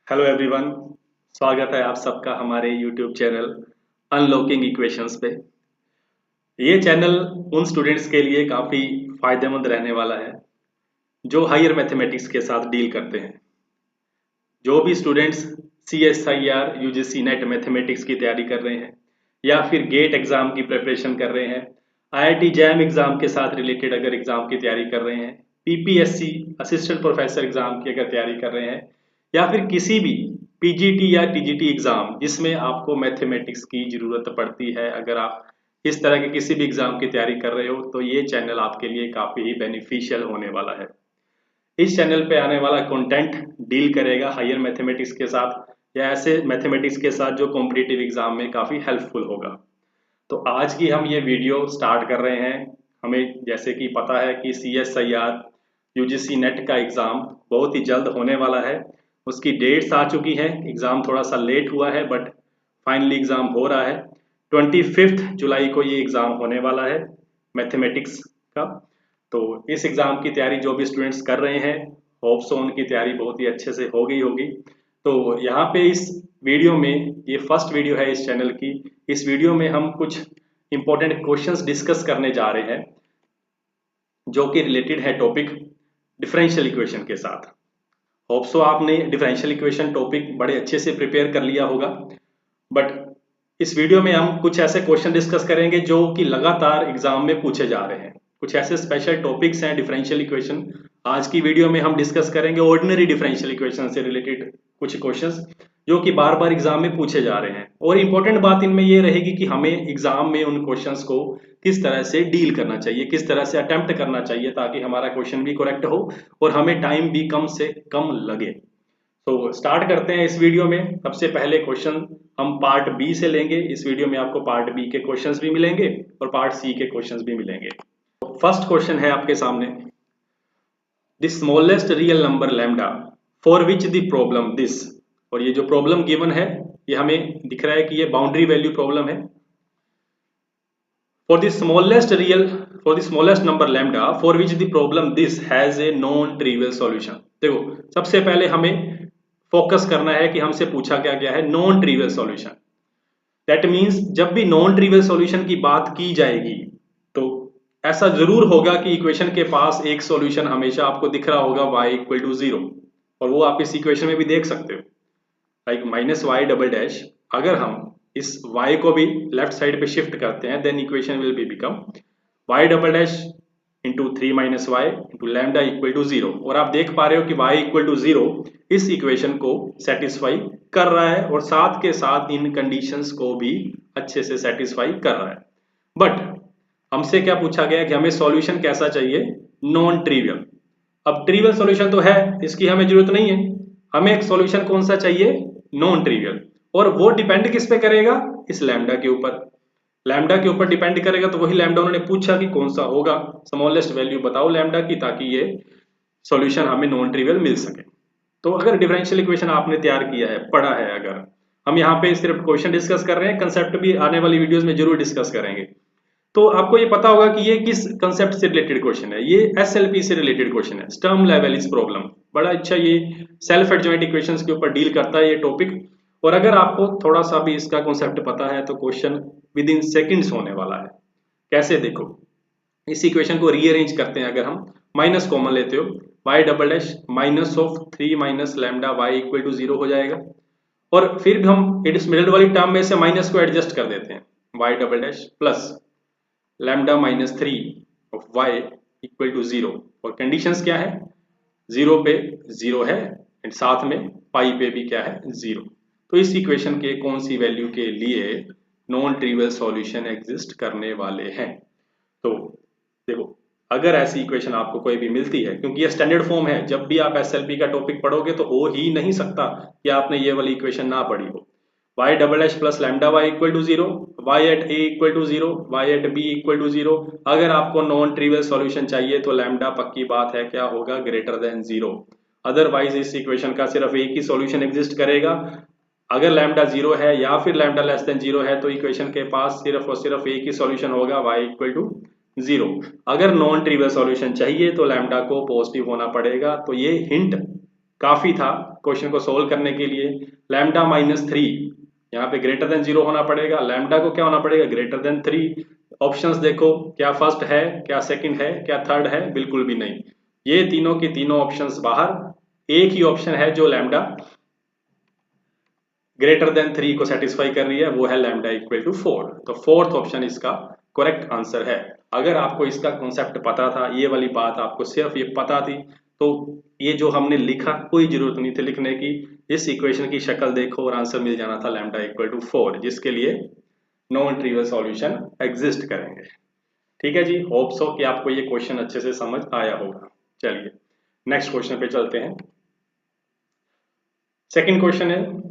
Hello everyone. स्वागत है आप सबका हमारे यूट्यूब चैनल अनलॉकिंग इक्वेशंस पे। ये चैनल उन स्टूडेंट्स के लिए काफ़ी फायदेमंद रहने वाला है जो हायर मैथमेटिक्स के साथ डील करते हैं। जो भी students CSIR UGC net mathematics की तैयारी कर रहे हैं या फिर गेट एग्ज़ाम की प्रिपरेशन कर रहे हैं, IIT जैम एग्ज़ाम के साथ रिलेटेड अगर एग्ज़ाम की तैयारी कर रहे हैं, PPSC असिस्टेंट प्रोफेसर एग्ज़ाम की अगर तैयारी कर रहे हैं या फिर किसी भी PGT या TGT एग्ज़ाम जिसमें आपको मैथमेटिक्स की ज़रूरत पड़ती है, अगर आप इस तरह के किसी भी एग्ज़ाम की तैयारी कर रहे हो तो ये चैनल आपके लिए काफ़ी ही बेनिफिशियल होने वाला है। इस चैनल पे आने वाला कंटेंट डील करेगा हायर मैथमेटिक्स के साथ या ऐसे मैथमेटिक्स के साथ जो कॉम्पिटिटिव एग्जाम में काफ़ी हेल्पफुल होगा। तो आज की हम ये वीडियो स्टार्ट कर रहे हैं। हमें जैसे कि पता है कि CSIR UGC नेट का एग्ज़ाम बहुत ही जल्द होने वाला है। उसकी डेट्स आ चुकी हैं, एग्ज़ाम थोड़ा सा लेट हुआ है बट फाइनली एग्ज़ाम हो रहा है। 25 जुलाई को ये एग्ज़ाम होने वाला है मैथमेटिक्स का। तो इस एग्ज़ाम की तैयारी जो भी स्टूडेंट्स कर रहे हैं, होप सो उनकी तैयारी बहुत ही अच्छे से हो गई होगी। तो यहाँ पे इस वीडियो में, ये फर्स्ट वीडियो है इस चैनल की, इस वीडियो में हम कुछ इंपॉर्टेंट क्वेश्चंस डिस्कस करने जा रहे हैं जो कि रिलेटेड है टॉपिक डिफरेंशियल इक्वेशन के साथ। होप सो आपने डिफरेंशियल इक्वेशन टॉपिक बड़े अच्छे से प्रिपेयर कर लिया होगा, बट इस वीडियो में हम कुछ ऐसे क्वेश्चन डिस्कस करेंगे जो कि लगातार एग्जाम में पूछे जा रहे हैं। कुछ ऐसे स्पेशल टॉपिक्स हैं डिफरेंशियल इक्वेशन। आज की वीडियो में हम डिस्कस करेंगे ऑर्डिनरी डिफरेंशियल इक्वेशन से रिलेटेड कुछ क्वेश्चंस जो कि बार बार एग्जाम में पूछे जा रहे हैं। और इंपॉर्टेंट बात इनमें ये रहेगी कि हमें एग्जाम में उन क्वेश्चंस को किस तरह से डील करना चाहिए, किस तरह से अटेम्प्ट करना चाहिए ताकि हमारा क्वेश्चन भी करेक्ट हो और हमें टाइम भी कम से कम लगे। तो स्टार्ट करते हैं इस वीडियो में। सबसे पहले क्वेश्चन हम पार्ट बी से लेंगे। इस वीडियो में आपको पार्ट बी के क्वेश्चंस भी मिलेंगे और पार्ट सी के क्वेश्चंस भी मिलेंगे। तो फर्स्ट क्वेश्चन है आपके सामने, the smallest real number lambda for which the problem this. और ये जो प्रॉब्लम गिवन है ये हमें दिख रहा है कि ये बाउंड्री वैल्यू प्रॉब्लम है। For the smallest number lambda for which the problem this has a non-trivial solution। देखो, सबसे पहले हमें फोकस करना है कि हमसे पूछा क्या गया है, non trivial solution. That means जब भी नॉन ट्रिवियल सॉल्यूशन की बात की जाएगी तो ऐसा जरूर होगा कि इक्वेशन के पास एक सॉल्यूशन हमेशा आपको दिख रहा होगा y इक्वल टू 0, और वो आप इस इक्वेशन में भी देख सकते हो, like minus y double dash. अगर हम इस y को भी लेफ्ट साइड पे शिफ्ट करते हैं then equation will be become y double dash into 3 minus y into lambda equal to 0। और आप देख पा रहे हो कि y इक्वल टू 0 इस इक्वेशन को सेटिस्फाई कर रहा है और साथ के साथ इन कंडीशंस को भी अच्छे से सेटिस्फाई कर रहा है। बट हमसे क्या पूछा गया कि हमें सॉल्यूशन कैसा चाहिए, नॉन ट्रिवियल। अब ट्रिवियल सॉल्यूशन तो है, इसकी हमें जरूरत नहीं है। हमें एक सॉल्यूशन कौन सा चाहिए, नॉन ट्रिवियल। और वो डिपेंड किस पे करेगा, इस लैम्डा के ऊपर। लैम्डा के ऊपर डिपेंड करेगा, तो वही लैम्डा उन्होंने पूछा कि कौन सा होगा, स्मॉलेस्ट वैल्यू बताओ लैम्डा की, ताकि ये सॉल्यूशन हमें नॉन ट्रिवियल मिल सके। तो अगर डिफरेंशियल इक्वेशन आपने तैयार किया है, पढ़ा है, अगर हम यहाँ पे सिर्फ क्वेश्चन डिस्कस कर रहे हैं, कंसेप्ट भी आने वाली वीडियोस में जरूर डिस्कस करेंगे, तो आपको ये पता होगा कि ये किस कंसेप्ट से रिलेटेड क्वेश्चन है। ये SLP से रिलेटेड क्वेश्चन है, स्टर्म लिउविल प्रॉब्लम। बड़ा अच्छा ये सेल्फ एडजॉइंट इक्वेशंस के ऊपर डील करता है ये टॉपिक। और अगर आपको थोड़ा सा भी इसका कॉन्सेप्ट पता है तो क्वेश्चन विद इन सेकेंड्स होने वाला है। कैसे, देखो, इस इक्वेशन को रीअरेंज करते हैं। अगर हम माइनस कॉमन लेते हो, y double dash minus of 3 minus lambda y equal to 0 हो जाएगा। और फिर हम इस मिडिल वाली टर्म में से माइनस को एडजस्ट कर देते हैं, y double dash plus lambda minus 3 of y equal to 0। और कंडीशंस क्या है, 0 पे 0 है एंड साथ में पाई पे भी क्या है, 0। तो इस इक्वेशन के कौन सी वैल्यू के लिए नॉन ट्रिवियल सॉल्यूशन एग्जिस्ट करने वाले हैं। तो देखो, अगर ऐसी इक्वेशन आपको कोई भी मिलती है, क्योंकि ये स्टैंडर्ड फॉर्म है, जब भी आप SLP का टॉपिक पढ़ोगे तो हो ही नहीं सकता कि आपने ये वाली इक्वेशन ना पढ़ी हो। y double H plus lambda y equal to 0, y at a equal to 0, y at b equal to 0। अगर आपको नॉन ट्रिवियल सॉल्यूशन चाहिए तो लैम्डा पक्की बात है क्या होगा, ग्रेटर देन 0। अदरवाइज इस इक्वेशन का सिर्फ एक ही सॉल्यूशन एग्जिस्ट करेगा। अगर लैम्डा 0 है या फिर लैम्डा लेस देन 0 है तो इक्वेशन के पास सिर्फ और सिर्फ एक ही सॉल्यूशन होगा, y इक्वल टू 0। अगर नॉन ट्रिवियल सॉल्यूशन चाहिए तो लैम्डा को पॉजिटिव होना पड़ेगा। तो ये हिंट काफी था क्वेश्चन को सोल्व करने के लिए लैम्डा -3 यहाँ पे ग्रेटर देन 0 होना पड़ेगा, लैम्डा को क्या होना पड़ेगा, ग्रेटर देन 3। ऑप्शंस देखो, क्या फर्स्ट है, क्या सेकंड है, क्या थर्ड है, बिल्कुल भी नहीं। ये तीनों की तीनों ऑप्शंस बाहर, एक ही ऑप्शन है जो लैम्डा ग्रेटर देन 3 को सेटिस्फाई कर रही है, वो है लैम्डा इक्वल टू 4। तो फोर्थ ऑप्शन इसका करेक्ट आंसर है। अगर आपको इसका कॉन्सेप्ट पता था, ये वाली बात आपको सिर्फ ये पता थी, तो ये जो हमने लिखा कोई जरूरत नहीं थी लिखने की। इस इक्वेशन की शक्ल देखो और आंसर मिल जाना था लैम्डा इक्वल टू 4, जिसके लिए नॉन ट्रिवियल सॉल्यूशन एग्जिस्ट करेंगे। ठीक है जी, होप सो कि आपको ये क्वेश्चन अच्छे से समझ आया होगा। चलिए नेक्स्ट क्वेश्चन पे चलते हैं। सेकंड क्वेश्चन है,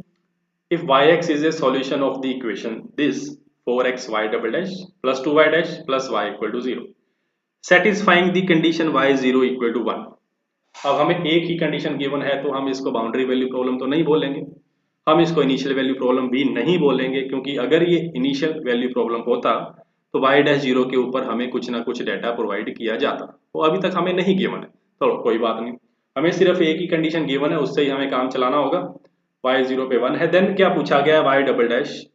if yx is a solution of the equation this 4xy double dash plus 2y dash plus y equal to 0 satisfying the condition y 0 equal to 1। अब हमें एक ही कंडीशन गिवन है तो हम इसको बाउंड्री वैल्यू प्रॉब्लम तो नहीं बोलेंगे, हम इसको इनिशियल वैल्यू प्रॉब्लम भी नहीं बोलेंगे, क्योंकि अगर ये इनिशियल वैल्यू प्रॉब्लम होता तो y डैश 0 के ऊपर हमें कुछ ना कुछ डाटा प्रोवाइड किया जाता, तो अभी तक हमें नहीं गिवन है, तो कोई बात नहीं, हमें सिर्फ एक ही कंडीशन गिवन है, उससे ही हमें काम चलाना होगा। y 0 पे 1 है, देन क्या पूछा गया, y डबल डैश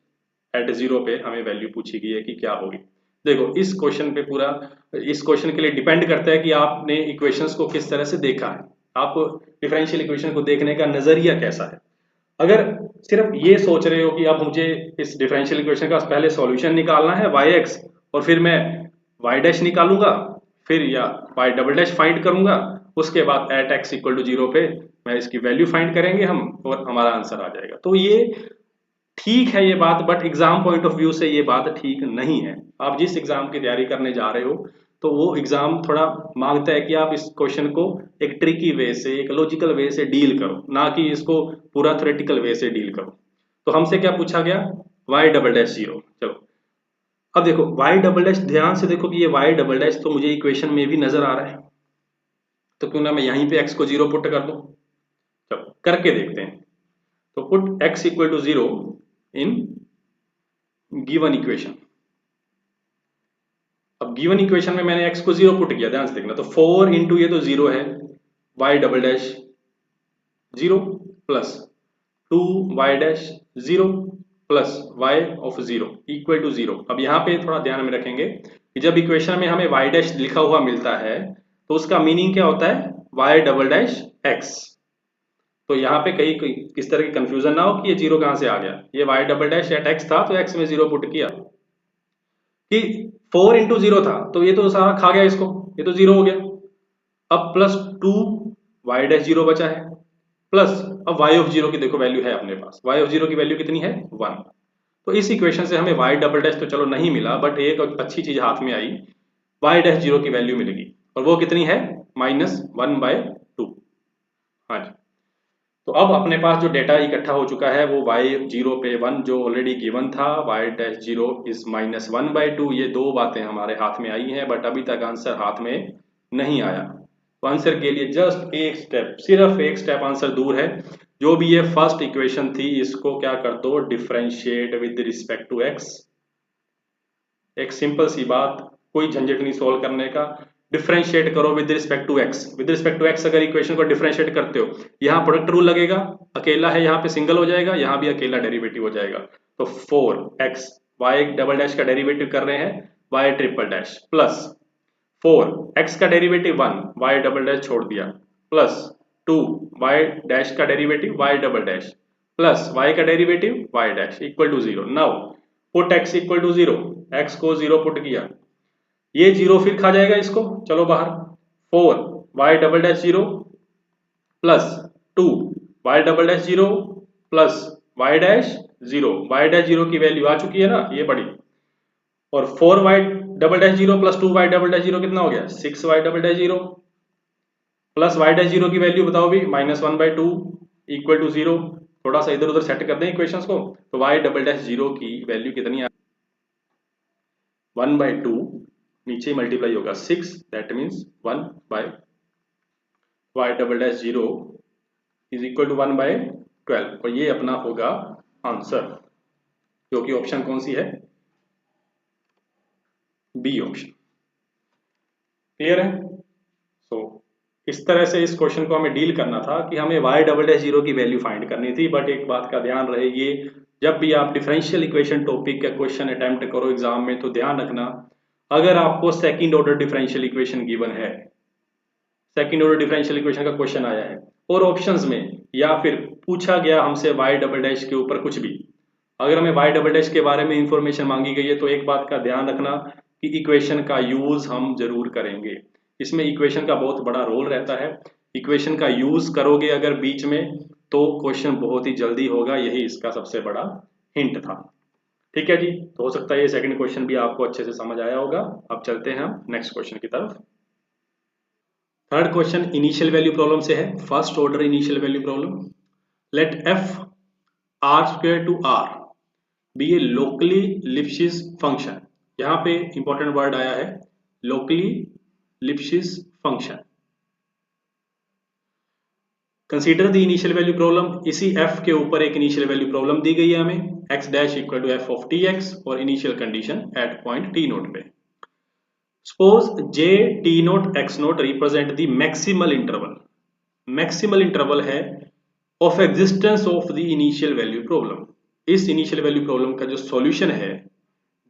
एट 0 पे हमें वैल्यू पूछी गई है कि क्या होगी। देखो इस क्वेश्चन पे पूरा, इस क्वेश्चन के लिए डिपेंड करता है कि आपने इक्वेशंस को किस तरह से देखा है, आप डिफरेंशियल इक्वेशन को देखने का नजरिया कैसा है। अगर सिर्फ ये सोच रहे हो कि अब मुझे इस डिफरेंशियल इक्वेशन का पहले सॉल्यूशन निकालना है yx और फिर मैं y डैश निकालूंगा, फिर या y डबल डैश फाइंड करूंगा, उसके बाद एट x इक्वल टू 0 पे मैं इसकी वैल्यू फाइंड करेंगे हम और हमारा आंसर आ जाएगा, तो ये ठीक है ये बात, but exam point of view से ये बात ठीक नहीं है। आप जिस एग्जाम की तैयारी करने जा रहे हो तो वो एग्जाम थोड़ा मांगता है कि आप इस क्वेश्चन को एक ट्रिकी वे से, एक लॉजिकल वे से डील करो, ना कि इसको पूरा थ्योरेटिकल वे से डील करो। तो हमसे क्या पूछा गया, y डबल डैश 0। चलो अब देखो y डबल डैश, ध्यान से देखो कि ये y डबल डैश तो मुझे इक्वेशन में भी नजर आ रहा है, तो क्यों ना मैं यहीं पे x को 0 पुट कर दूं। चलो करके देखते हैं। तो put x equal to 0 in given equation. अब गिवन इक्वेशन में मैंने x को 0 पुट किया, ध्यान से देखना, तो 4 इंटू ये तो 0 है, y double dash 0 plus 2y dash 0 plus y of 0 equal to 0। अब यहाँ पे थोड़ा ध्यान में रखेंगे कि जब इक्वेशन में हमें y डैश लिखा हुआ मिलता है तो उसका मीनिंग क्या होता है, y डबल डैश x। तो यहाँ पे कहीं किस तरह की कंफ्यूजन ना हो कि ये 0 कहाँ से आ गया, ये y double dash at x था तो x में 0 पुट किया, कि 4 इंटू 0 था तो ये तो सारा खा गया इसको, ये तो 0 हो गया। अब प्लस 2 y डैश 0 बचा है, प्लस अब y ऑफ 0 की देखो वैल्यू है अपने पास, y ऑफ 0 की वैल्यू कितनी है, 1। तो इस इक्वेशन से हमें y डबल डैश तो चलो नहीं मिला, बट एक अच्छी चीज हाथ में आई, y डैश 0 की वैल्यू मिलेगी, और वो कितनी है, -1/2। हाँ जी, तो अब अपने पास जो डेटा इकट्ठा हो चुका है वो y 0 पे 1 जो ऑलरेडी गिवन था, y डैश 0 इज -1/2, ये दो बातें हमारे हाथ में आई हैं, बट अभी तक आंसर हाथ में नहीं आया। तो आंसर के लिए जस्ट एक स्टेप, सिर्फ एक स्टेप आंसर दूर है। जो भी ये फर्स्ट इक्वेशन थी इसको क्या कर दो, differentiate with respect to x। एक सिंपल सी बात, कोई झंझट नहीं सोल्व करने का, डिफरेंशिएट करो with respect to x। With respect to x अगर इक्वेशन को डिफरेंशिएट करते हो, यहाँ प्रोडक्ट रूल लगेगा, अकेला है यहाँ पे सिंगल हो जाएगा, यहाँ भी अकेला डेरिवेटिव हो जाएगा। तो 4x, y डबल डैश का डेरिवेटिव कर रहे हैं y triple dash, plus 4x का डेरिवेटिव 1, y डबल डैश छोड़ दिया, प्लस 2 y डैश का derivative y double dash, plus y का derivative y dash equal to 0। Now put x equal to 0, x को 0 पुट किया, ये 0 फिर खा जाएगा इसको, चलो बाहर, 4 y double dash 0 plus 2 y double dash 0 plus y dash 0, y dash 0 की वैल्यू आ चुकी है ना, ये बड़ी, और 4y double dash 0 plus 2y double dash 0 कितना हो गया, 6y double dash 0 plus y dash 0 की वैल्यू बताओ भी, -1/2 इक्वल टू 0। थोड़ा सा इधर उधर सेट कर दें इक्वेशंस को, तो y डबल डैश 0 की वैल्यू कितनी है, 1/2, नीचे मल्टीप्लाई होगा 6, that means 1/y double dash 0 is equal to 1/12, और ये अपना होगा आंसर, क्योंकि ऑप्शन कौन सी है, बी ऑप्शन। क्लियर है? सो इस तरह से इस क्वेश्चन को हमें डील करना था कि हमें y'0 की वैल्यू फाइंड करनी थी। बट एक बात का ध्यान रहे, ये जब भी आप डिफरेंशियल इक्वेशन टॉपिक का क्वेश्चन अटेम्प्ट करो एग्जाम में तो ध्यान रखना, अगर आपको second order differential equation given है, सेकंड ऑर्डर डिफरेंशियल इक्वेशन का क्वेश्चन आया है और ऑप्शंस में या फिर पूछा गया हमसे y' के ऊपर कुछ भी, अगर हमें y' के बारे में इंफॉर्मेशन मांगी गई है तो एक बात का ध्यान रखना कि इक्वेशन का यूज हम जरूर करेंगे। इसमें इक्वेशन का बहुत बड़ा रोल रहता है। इक्वेशन का यूज करोगे अगर बीच में तो क्वेश्चन बहुत ही जल्दी होगा, यही इसका सबसे बड़ा हिंट था। ठीक है जी, तो हो सकता है ये सेकंड क्वेश्चन भी आपको अच्छे से समझ आया होगा। अब चलते हैं हम नेक्स्ट क्वेश्चन की तरफ। Third question initial value problem से है, first order initial value problem. Let F R square to R be a locally Lipschitz function. यहां पे इंपॉर्टेंट वर्ड आया है locally Lipschitz function. Consider the initial value problem. इसी f के ऊपर एक इनिशियल वैल्यू प्रॉब्लम दी गई है हमें, x dash equal to F of T X और initial condition at point T naught पे। Suppose j t naught x naught represent the maximal interval. Maximal interval है of existence of the initial value problem. इस initial value problem का जो solution है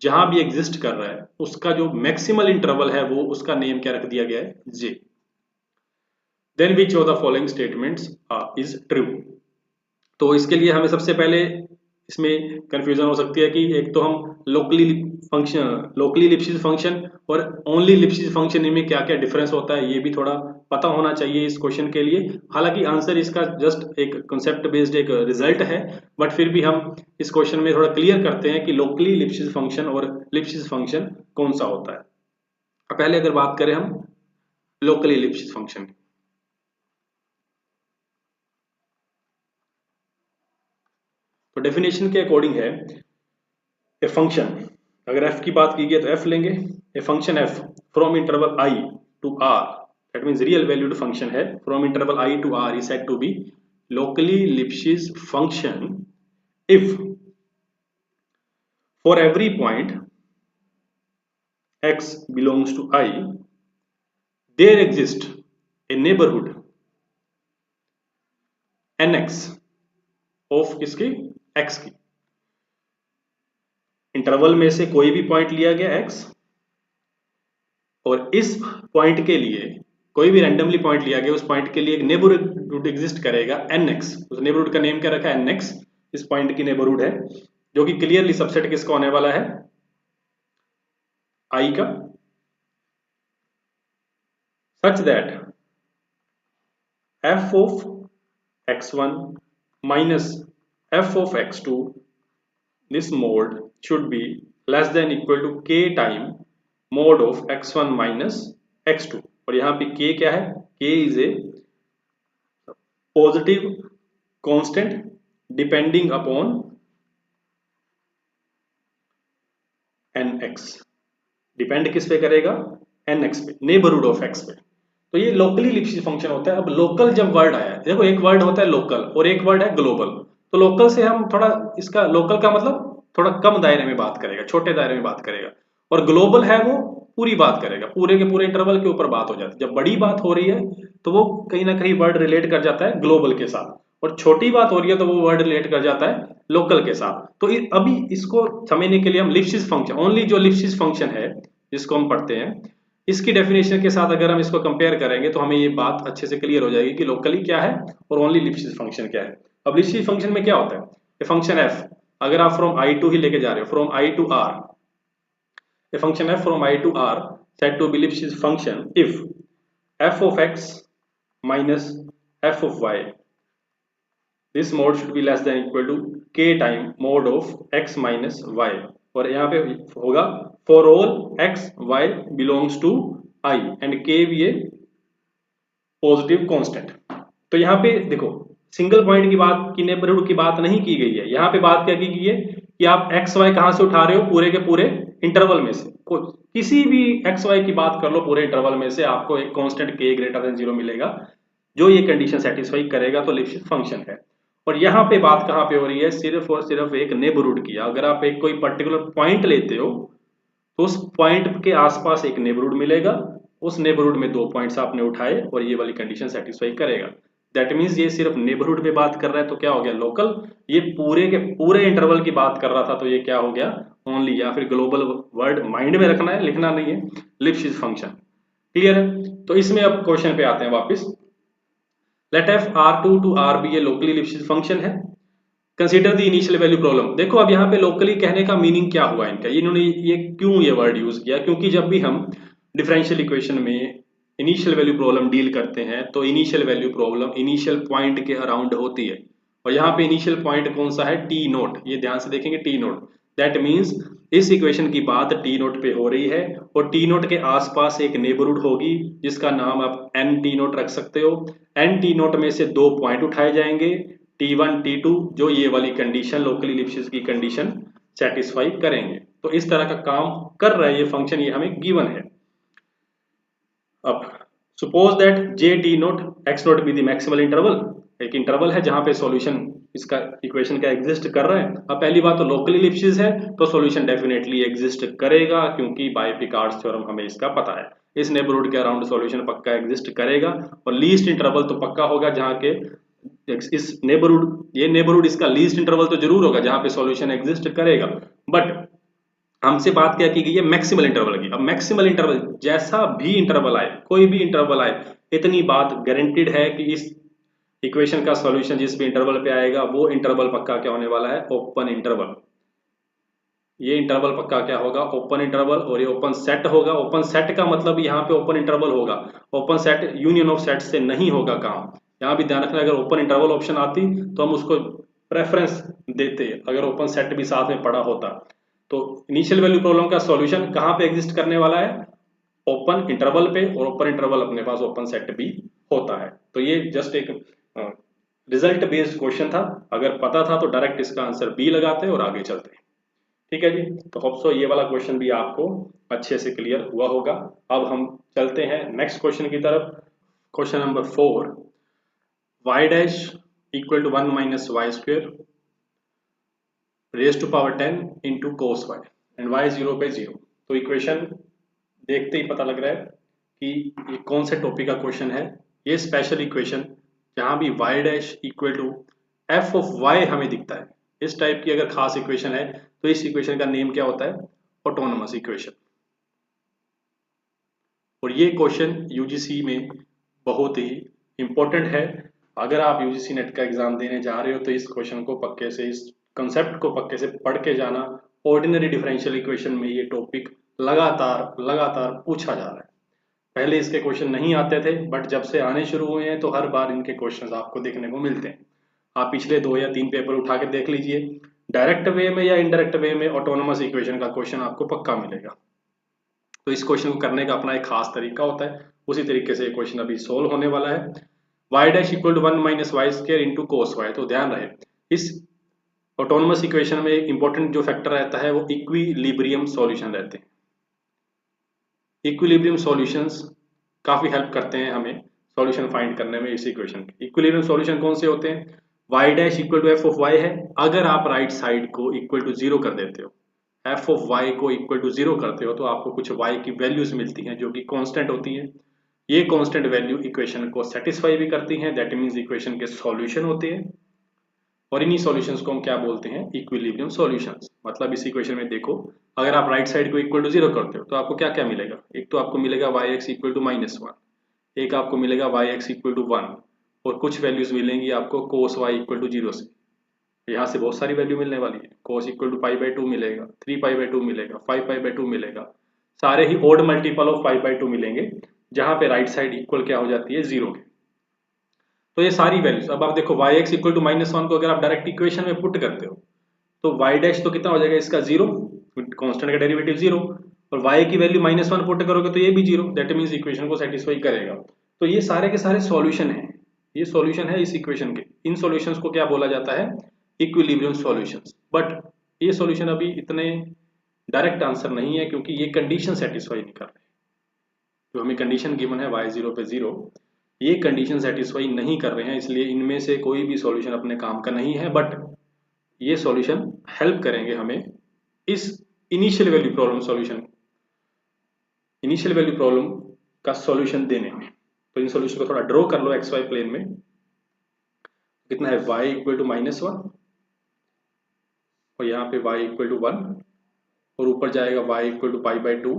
जहां भी exist कर रहा है उसका जो मैक्सिमल इंटरवल है वो उसका नेम क्या रख दिया गया है, j। Then which of the following statements is true. तो इसके लिए हमें सबसे पहले इसमें कंफ्यूजन हो सकती है कि एक तो हम लोकली लिप्सिस फंक्शन और ओनली लिप्सिस फंक्शन में क्या क्या डिफरेंस होता है ये भी थोड़ा पता होना चाहिए इस क्वेश्चन के लिए। हालांकि आंसर इसका जस्ट एक कंसेप्ट बेस्ड एक रिजल्ट है, बट फिर भी हम इस क्वेश्चन में थोड़ा क्लियर करते हैं कि लोकली लिप्सिस फंक्शन और लिप्सिस फंक्शन कौन सा होता है। पहले अगर बात करें हम लोकली लिप्सिस फंक्शन की, तो डेफिनेशन के अकॉर्डिंग है ए फंक्शन, अगर f की बात की गई तो f लेंगे, a function f from interval i to r, that means real valued function है, from interval i to r is said to be locally Lipschitz function if for every point x belongs to I there exists a neighborhood nx of किसकी, x की। Interval में से कोई भी point लिया गया x और इस पॉइंट के लिए कोई भी रैंडमली पॉइंट लिया गया, उस पॉइंट के लिए एक नेबरहुड एग्जिस्ट करेगा nx। उस नेबरहुड का नेम क्या रखा है, nx। इस पॉइंट की नेबरहुड है जो कि क्लियरली सबसेट किसका होने वाला है, i का, such that f of x1 minus f of x2 this mode should be less than equal to k time mode of x1 minus x2। और यहां पे k क्या है, k is a positive constant depending upon nx। Depend किस पे करेगा, nx पे, neighbourhood of x पे। तो ये लोकली लिप्सिस फंक्शन होता है। अब लोकल जब वर्ड आया, देखो एक वर्ड होता है लोकल और एक वर्ड है ग्लोबल। तो लोकल से हम थोड़ा, इसका लोकल का मतलब थोड़ा कम दायरे में बात करेगा, छोटे दायरे में बात करेगा, और ग्लोबल है वो पूरी बात करेगा, पूरे के पूरे इंटरवल के ऊपर बात हो जाती है। जब बड़ी बात हो रही है तो वो कहीं ना कहीं वर्ड रिलेट कर जाता है ग्लोबल के साथ, और छोटी बात हो रही है तो वो वर्ड रिलेट कर जाता है लोकल के साथ। तो अभी इसको समझने के लिए हम लिप्सिस फंक्शन, ओनली जो लिप्सिस फंक्शन है जिसको हम पढ़ते हैं, इसकी डेफिनेशन के साथ अगर हम इसको कंपेयर करेंगे तो हमें ये बात अच्छे से क्लियर हो जाएगी कि लोकली क्या है और ओनली लिप्सिस फंक्शन क्या है। अब लिप्सिस फंक्शन में क्या होता है, ये फंक्शन f अगर आप फ्रॉम i टू ही लेके जा रहे हो, फ्रॉम i टू r, ये function f from i to r said to be Lipschitz function if f of x minus f of y this mode should be less than equal to k time mode of x minus y। और यहाँ पे होगा for all x y belongs to I and k भी है positive constant. तो यहाँ पे देखो सिंगल पॉइंट की बात की, नेबरहुड की बात नहीं की गई है। यहाँ पे बात क्या की गई है कि आप एक्स वाई कहां से उठा रहे हो, पूरे के पूरे इंटरवल में से। किसी भी एक्स वाई की बात कर लो, पूरे इंटरवल में से आपको एक कांस्टेंट k ग्रेटर देन 0 मिलेगा जो ये कंडीशन सेटिस्फाई करेगा, तो लिप्सिस फंक्शन है। और यहाँ पे बात कहाँ पे हो रही है, सिर्फ और सिर्फ एक नेबरहुड की। अगर आप एक कोई पर्टिकुलर पॉइंट लेते हो तो उस पॉइंट के आसपास एक नेबरहुड मिलेगा उस नेबरहुड में 2 पॉइंट्स आपने उठाए और ये वाली कंडीशन सेटिस्फाई करेगा। दैट मीन्स ये सिर्फ नेबरहुड में बात कर रहा है तो क्या हो गया लोकल, ये पूरे के पूरे इंटरवल की बात कर रहा था तो ये क्या हो गया ओनली, या फिर ग्लोबल वर्ड माइंड में रखना है, लिखना नहीं है, लिप्सिस फंक्शन। क्लियर है? तो इसमें अब क्वेश्चन पे आते हैं वापस। Let F R2 to R be a locally Lipschitz function है। Consider the initial value problem. देखो अब यहाँ पे लोकली कहने का मीनिंग क्या हुआ इनका, इन्होंने ये क्यों ये वर्ड यूज किया, क्योंकि जब भी हम डिफरेंशियल इक्वेशन में इनिशियल वैल्यू प्रॉब्लम डील करते हैं तो initial value problem initial point के अराउंड होती है, और यहाँ पे इनिशियल पॉइंट कौन सा है, टी नोट। ये ध्यान से देखेंगे टी नोट, दैट मीन्स इस इक्वेशन की बात टी नोट पे हो रही है और टी नोट के आसपास एक नेबरहुड होगी जिसका नाम आप एन टी नोट रख सकते हो। एन टी नोट में से 2 पॉइंट उठाए जाएंगे T1 T2 जो ये वाली कंडीशन लोकली लिप्सिस की कंडीशन सेटिस्फाई करेंगे। तो इस तरह का काम कर रहा है ये फंक्शन, ये हमें गिवन है। अब suppose that J T naught x note be the maximal interval, एक इंटरवल है जहां पे सॉल्यूशन इसका इक्वेशन का एग्जिस्ट कर रहा है। अब पहली बात तो लोकली लिप्सिस है तो सॉल्यूशन डेफिनेटली एग्जिस्ट करेगा क्योंकि बाय पिकार्ड्स थ्योरम हमें इसका पता है, इस नेबरहुड के अराउंड सॉल्यूशन पक्का एग्जिस्ट करेगा। और लीस्ट इंटरवल तो पक्का होगा जहां के इस नेबरहुड, ये नेबरहुड इसका लीस्ट इंटरवल तो जरूर होगा जहां पे सॉल्यूशन एग्जिस्ट करेगा। बट हमसे बात क्या की गई है मैक्सिमल इंटरवल की। अब मैक्सिमल इंटरवल जैसा भी इंटरवल आए, कोई भी इंटरवल आए, इतनी बात गारंटीड है कि इस इक्वेशन का सॉल्यूशन जिस भी इंटरवल पे आएगा वो इंटरवल पक्का क्या होने वाला है, ओपन इंटरवल। ये इंटरवल पक्का क्या होगा, ओपन इंटरवल, और ये ओपन सेट होगा। ओपन सेट का मतलब यहाँ पे ओपन इंटरवल होगा, open set union of set से नहीं होगा काम। यहाँ भी ध्यान रखना, अगर ओपन इंटरवल ऑप्शन आती तो हम उसको प्रेफरेंस देते अगर ओपन सेट भी साथ में पड़ा होता। तो इनिशियल वैल्यू प्रॉब्लम का सॉल्यूशन कहाँ पे एग्जिस्ट करने वाला है, ओपन इंटरवल पे, और ओपन इंटरवल अपने पास ओपन सेट भी होता है। तो ये जस्ट एक रिजल्ट बेस्ड क्वेश्चन था, अगर पता था तो डायरेक्ट इसका आंसर बी लगाते और आगे चलते। ठीक है जी, तो होप सो ये वाला क्वेश्चन भी आपको अच्छे से क्लियर हुआ होगा। अब हम चलते हैं नेक्स्ट क्वेश्चन की तरफ। Question number 4, y dash equal to 1 minus y square raise to power 10 into cos y and y 0 पे 0। तो इक्वेशन देखते ही पता लग रहा है कि ये कौन से टॉपिक का क्वेश्चन है। ये स्पेशल इक्वेशन जहां भी y dash equal to f of y हमें दिखता है, इस टाइप की अगर खास इक्वेशन है तो इस इक्वेशन का नेम क्या होता है, ऑटोनोमस इक्वेशन। और ये क्वेश्चन यूजीसी में बहुत ही इंपॉर्टेंट है। अगर आप यूजीसी नेट का एग्जाम देने जा रहे हो तो इस क्वेश्चन को पक्के से, इस कंसेप्ट को पक्के से पढ़ के जाना। ऑर्डिनरी डिफरेंशियल इक्वेशन में ये टॉपिक लगातार लगातार पूछा जा रहा है। पहले इसके क्वेश्चन नहीं आते थे बट जब से आने शुरू हुए हैं तो हर बार इनके क्वेश्चंस आपको देखने को मिलते हैं। आप पिछले 2 या 3 पेपर उठा के देख लीजिए, डायरेक्ट वे में या इनडायरेक्ट वे में ऑटोनोमस इक्वेशन का क्वेश्चन आपको पक्का मिलेगा। तो इस क्वेश्चन को करने का अपना एक खास तरीका होता है, उसी तरीके से क्वेश्चन अभी सोल्व होने वाला है। y dash equal to 1 minus y square into cos y. तो ध्यान रहे इस ऑटोनोमस इक्वेशन में इंपॉर्टेंट जो फैक्टर रहता है वो इक्विलिब्रियम सॉल्यूशन रहते हैं। इक्विलिब्रियम सॉल्यूशंस काफी हेल्प करते हैं हमें सॉल्यूशन फाइंड करने में इस इक्वेशन के। इक्विलिब्रियम सॉल्यूशन कौन से होते हैं, y dash equal to F of y है, अगर आप राइट साइड को इक्वल टू 0 कर देते हो, एफ ऑफ y को इक्वल टू 0 करते हो तो आपको कुछ y की वैल्यूज मिलती हैं जो कि कांस्टेंट होती हैं। ये कांस्टेंट वैल्यू इक्वेशन को सेटिस्फाई भी करती हैं, दैट मींस इक्वेशन के सॉल्यूशन होते हैं। और इन्हीं सॉल्यूशंस को हम क्या बोलते हैं, इक्विलिब्रियम सॉल्यूशंस। मतलब इस इक्वेशन में देखो, अगर आप राइट साइड को इक्वल टू 0 करते हो तो आपको क्या क्या मिलेगा, एक तो आपको मिलेगा yx इक्वल टू -1, एक आपको मिलेगा yx इक्वल टू 1, और कुछ वैल्यूज मिलेंगी आपको cos y इक्वल टू 0 से। यहाँ से बहुत सारी वैल्यू मिलने वाली है, cos इक्वल टू π/2 मिलेगा, 3π/2 मिलेगा, 5π/2 मिलेगा, सारे ही ओड मल्टीपल ऑफ 5/2 मिलेंगे जहां पे राइट साइड इक्वल क्या हो जाती है 0 के। तो ये सारी वैल्यूज, अब आप देखो yx इक्वल टू -1 को अगर आप डायरेक्ट इक्वेशन में पुट करते हो तो y डैश तो कितना हो जाएगा इसका 0, कांस्टेंट का डेरिवेटिव 0, और y की वैल्यू -1 पुट करोगे तो ये भी 0, दैट मींस इक्वेशन को सेटिस्फाई करेगा। तो ये सारे के सारे सॉल्यूशन है, ये सॉल्यूशन है इस इक्वेशन के। इन सॉल्यूशंस को क्या बोला जाता है, इक्विलिब्रियम सॉल्यूशंस। बट ये सॉल्यूशन अभी इतने डायरेक्ट आंसर नहीं है क्योंकि ये कंडीशन सेटिस्फाई नहीं कर रहे। जो हमें कंडीशन गिवन है y 0 पे 0, ये कंडीशन सेटिस्फाई नहीं कर रहे हैं, इसलिए इनमें से कोई भी सॉल्यूशन अपने काम का नहीं है। बट ये सॉल्यूशन हेल्प करेंगे हमें इस initial value problem solution, initial value problem का सॉल्यूशन देने में। तो इन सॉल्यूशन को थोड़ा ड्रॉ कर लो एक्स वाई प्लेन में। कितना है y इक्वल टू -1 और यहाँ पे y इक्वल टू 1 और ऊपर जाएगा y equal to π/2,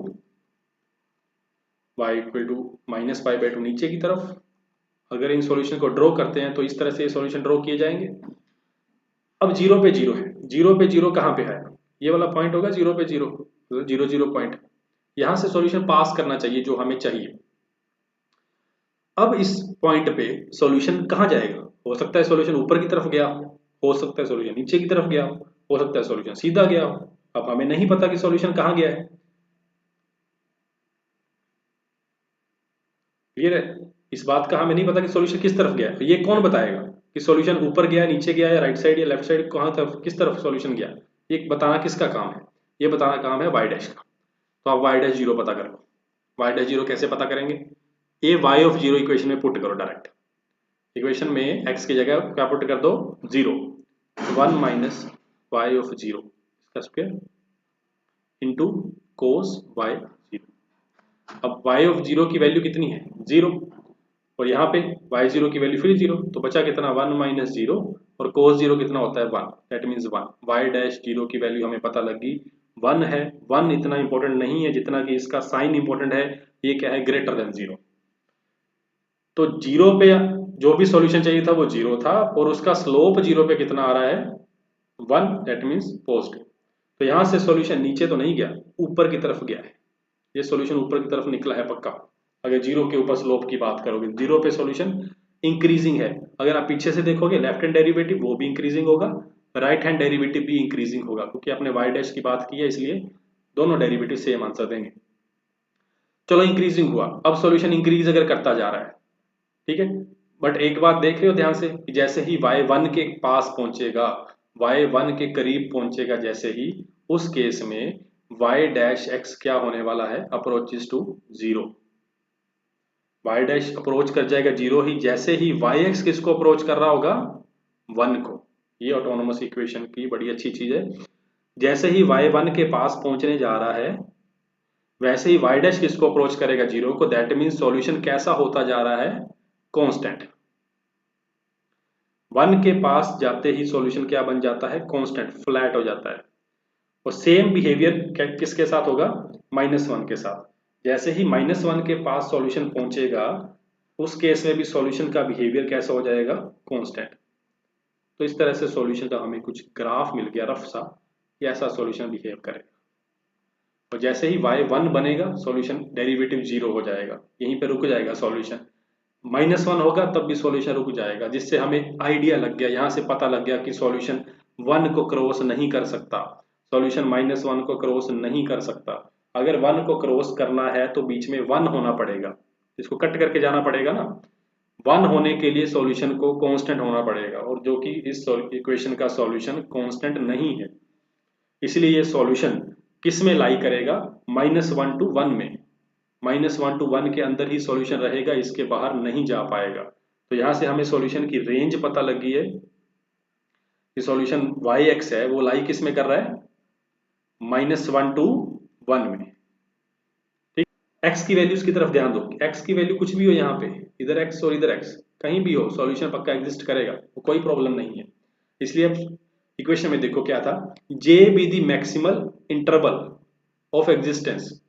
y equal to -π/2 नीचे की तरफ। अगर इन सॉल्यूशन को ड्रॉ करते हैं तो इस तरह से ये सॉल्यूशन ड्रॉ किए जाएंगे। अब 0 पे 0 है, 0 पे 0 कहाँ पे है? ये वाला पॉइंट होगा 0 पे 0, 0 0 पॉइंट। यहां से सॉल्यूशन पास करना चाहिए जो हमें चाहिए। अब इस पॉइंट पे सॉल्यूशन कहाँ जाएगा? हो सकता है सॉल्यूशन ऊपर की तरफ गया हो सकता है सॉल्यूशन नीचे की तरफ गया हो सकता है सॉल्यूशन सीधा गया हो। अब हमें नहीं पता कि सॉल्यूशन कहाँ गया है। क्लियर है? इस बात का हमें नहीं पता कि सॉल्यूशन किस तरफ गया है। ये कौन बताएगा कि सॉल्यूशन ऊपर गया, नीचे गया, या राइट साइड या लेफ्ट साइड, कहाँ तरफ, किस तरफ सॉल्यूशन गया? ये बताना किसका काम है? ये बताना काम है y डैश का। तो आप y डैश 0 पता कर लो। y डैश 0 कैसे पता करेंगे? ये y ऑफ 0 इक्वेशन में पुट करो डायरेक्ट। इक्वेशन में x की जगह क्या पुट कर दो? 0, 1 माइनस y ऑफ 0 इसका स्क्वायर इंटू कोस y 0। अब y ऑफ 0 की वैल्यू कितनी है? 0, और यहाँ पे y0 की वैल्यू फिर 0, तो बचा कितना? 1 माइनस 0, और cos 0 कितना होता है? 1, दैट मीन्स 1। y डैश 0 की वैल्यू हमें पता लगी 1 है। 1 इतना इंपॉर्टेंट नहीं है जितना कि इसका साइन इंपॉर्टेंट है। ये क्या है? Greater than 0। तो 0 पे जो भी सॉल्यूशन चाहिए था वो 0 था, और उसका स्लोप 0 पे कितना आ रहा है? 1, दैट मीन्स पॉजिटिव। तो यहां से सॉल्यूशन नीचे तो नहीं गया, ऊपर की तरफ गया है। ये सॉल्यूशन ऊपर की तरफ निकला है पक्का। अगर 0 के ऊपर स्लोप की बात करोगे, 0 पे सॉल्यूशन इंक्रीजिंग है। अगर आप पीछे से देखोगे लेफ्ट हैंड डेरिवेटिव वो भी इंक्रीजिंग होगा, राइट हैंड डेरिवेटिव भी इंक्रीजिंग होगा, क्योंकि आपने y डैश की बात की है इसलिए दोनों डेरिवेटिव सेम आंसर देंगे। चलो इंक्रीजिंग हुआ, अब सॉल्यूशन इंक्रीज अगर करता जा रहा है, ठीक है, बट एक बात देख रहे हो ध्यान से कि जैसे ही y1 के पास पहुंचेगा, y1 के करीब पहुंचेगा, जैसे ही उस केस में y डैश x क्या होने वाला है? Approaches to 0। y dash approach कर जाएगा 0 ही जैसे ही yx किसको अप्रोच कर रहा होगा? 1 को। ये ऑटोनोमस इक्वेशन की बड़ी अच्छी चीज है। जैसे ही y1 के पास पहुंचने जा रहा है वैसे ही y डैश किसको अप्रोच करेगा? 0 को। दैट मीन्स सॉल्यूशन कैसा होता जा रहा है? कांस्टेंट। 1 के पास जाते ही सॉल्यूशन क्या बन जाता है? कांस्टेंट, फ्लैट हो जाता है। और सेम बिहेवियर किसके साथ होगा? -1 के साथ। जैसे ही -1 के पास सॉल्यूशन पहुंचेगा उस केस में भी सॉल्यूशन का बिहेवियर कैसा हो जाएगा? कांस्टेंट। तो इस तरह से सॉल्यूशन का हमें कुछ ग्राफ मिल गया रफ सा कि ऐसा सॉल्यूशन बिहेव करेगा। और जैसे ही y1 बनेगा सॉल्यूशन डेरिवेटिव 0 हो जाएगा, यहीं पे रुक जाएगा सॉल्यूशन। -1 होगा तब भी सॉल्यूशन रुक जाएगा, जिससे हमें आइडिया लग गया, यहां से पता लग गया कि सॉल्यूशन 1 को क्रॉस नहीं कर सकता, सॉल्यूशन -1 को क्रॉस नहीं कर सकता। अगर 1 को क्रॉस करना है तो बीच में 1 होना पड़ेगा, इसको कट करके जाना पड़ेगा ना। 1 होने के लिए सॉल्यूशन को कांस्टेंट होना पड़ेगा, और जो कि इस इक्वेशन का सॉल्यूशन कांस्टेंट नहीं है। इसलिए ये सॉल्यूशन किस में लाई करेगा? -1 to 1 में। -1 to 1 के अंदर ही सॉल्यूशन रहेगा, इसके बाहर नहीं जा पाएगा। तो यहां से हमें सॉल्यूशन की रेंज पता लगी है कि सॉल्यूशन yx है वो लाई किस में कर रहा है? -1 to 1 में। ठीक, x की वैल्यूज की तरफ ध्यान दो। x की वैल्यू कुछ भी हो, यहाँ पे इधर x और इधर x कहीं भी हो, सॉल्यूशन पक्का एग्जिस्ट करेगा, वो कोई प्रॉब्लम नहीं है। इसलिए अब इक्वेशन में देखो क्या था? j be the maximal interval of existence.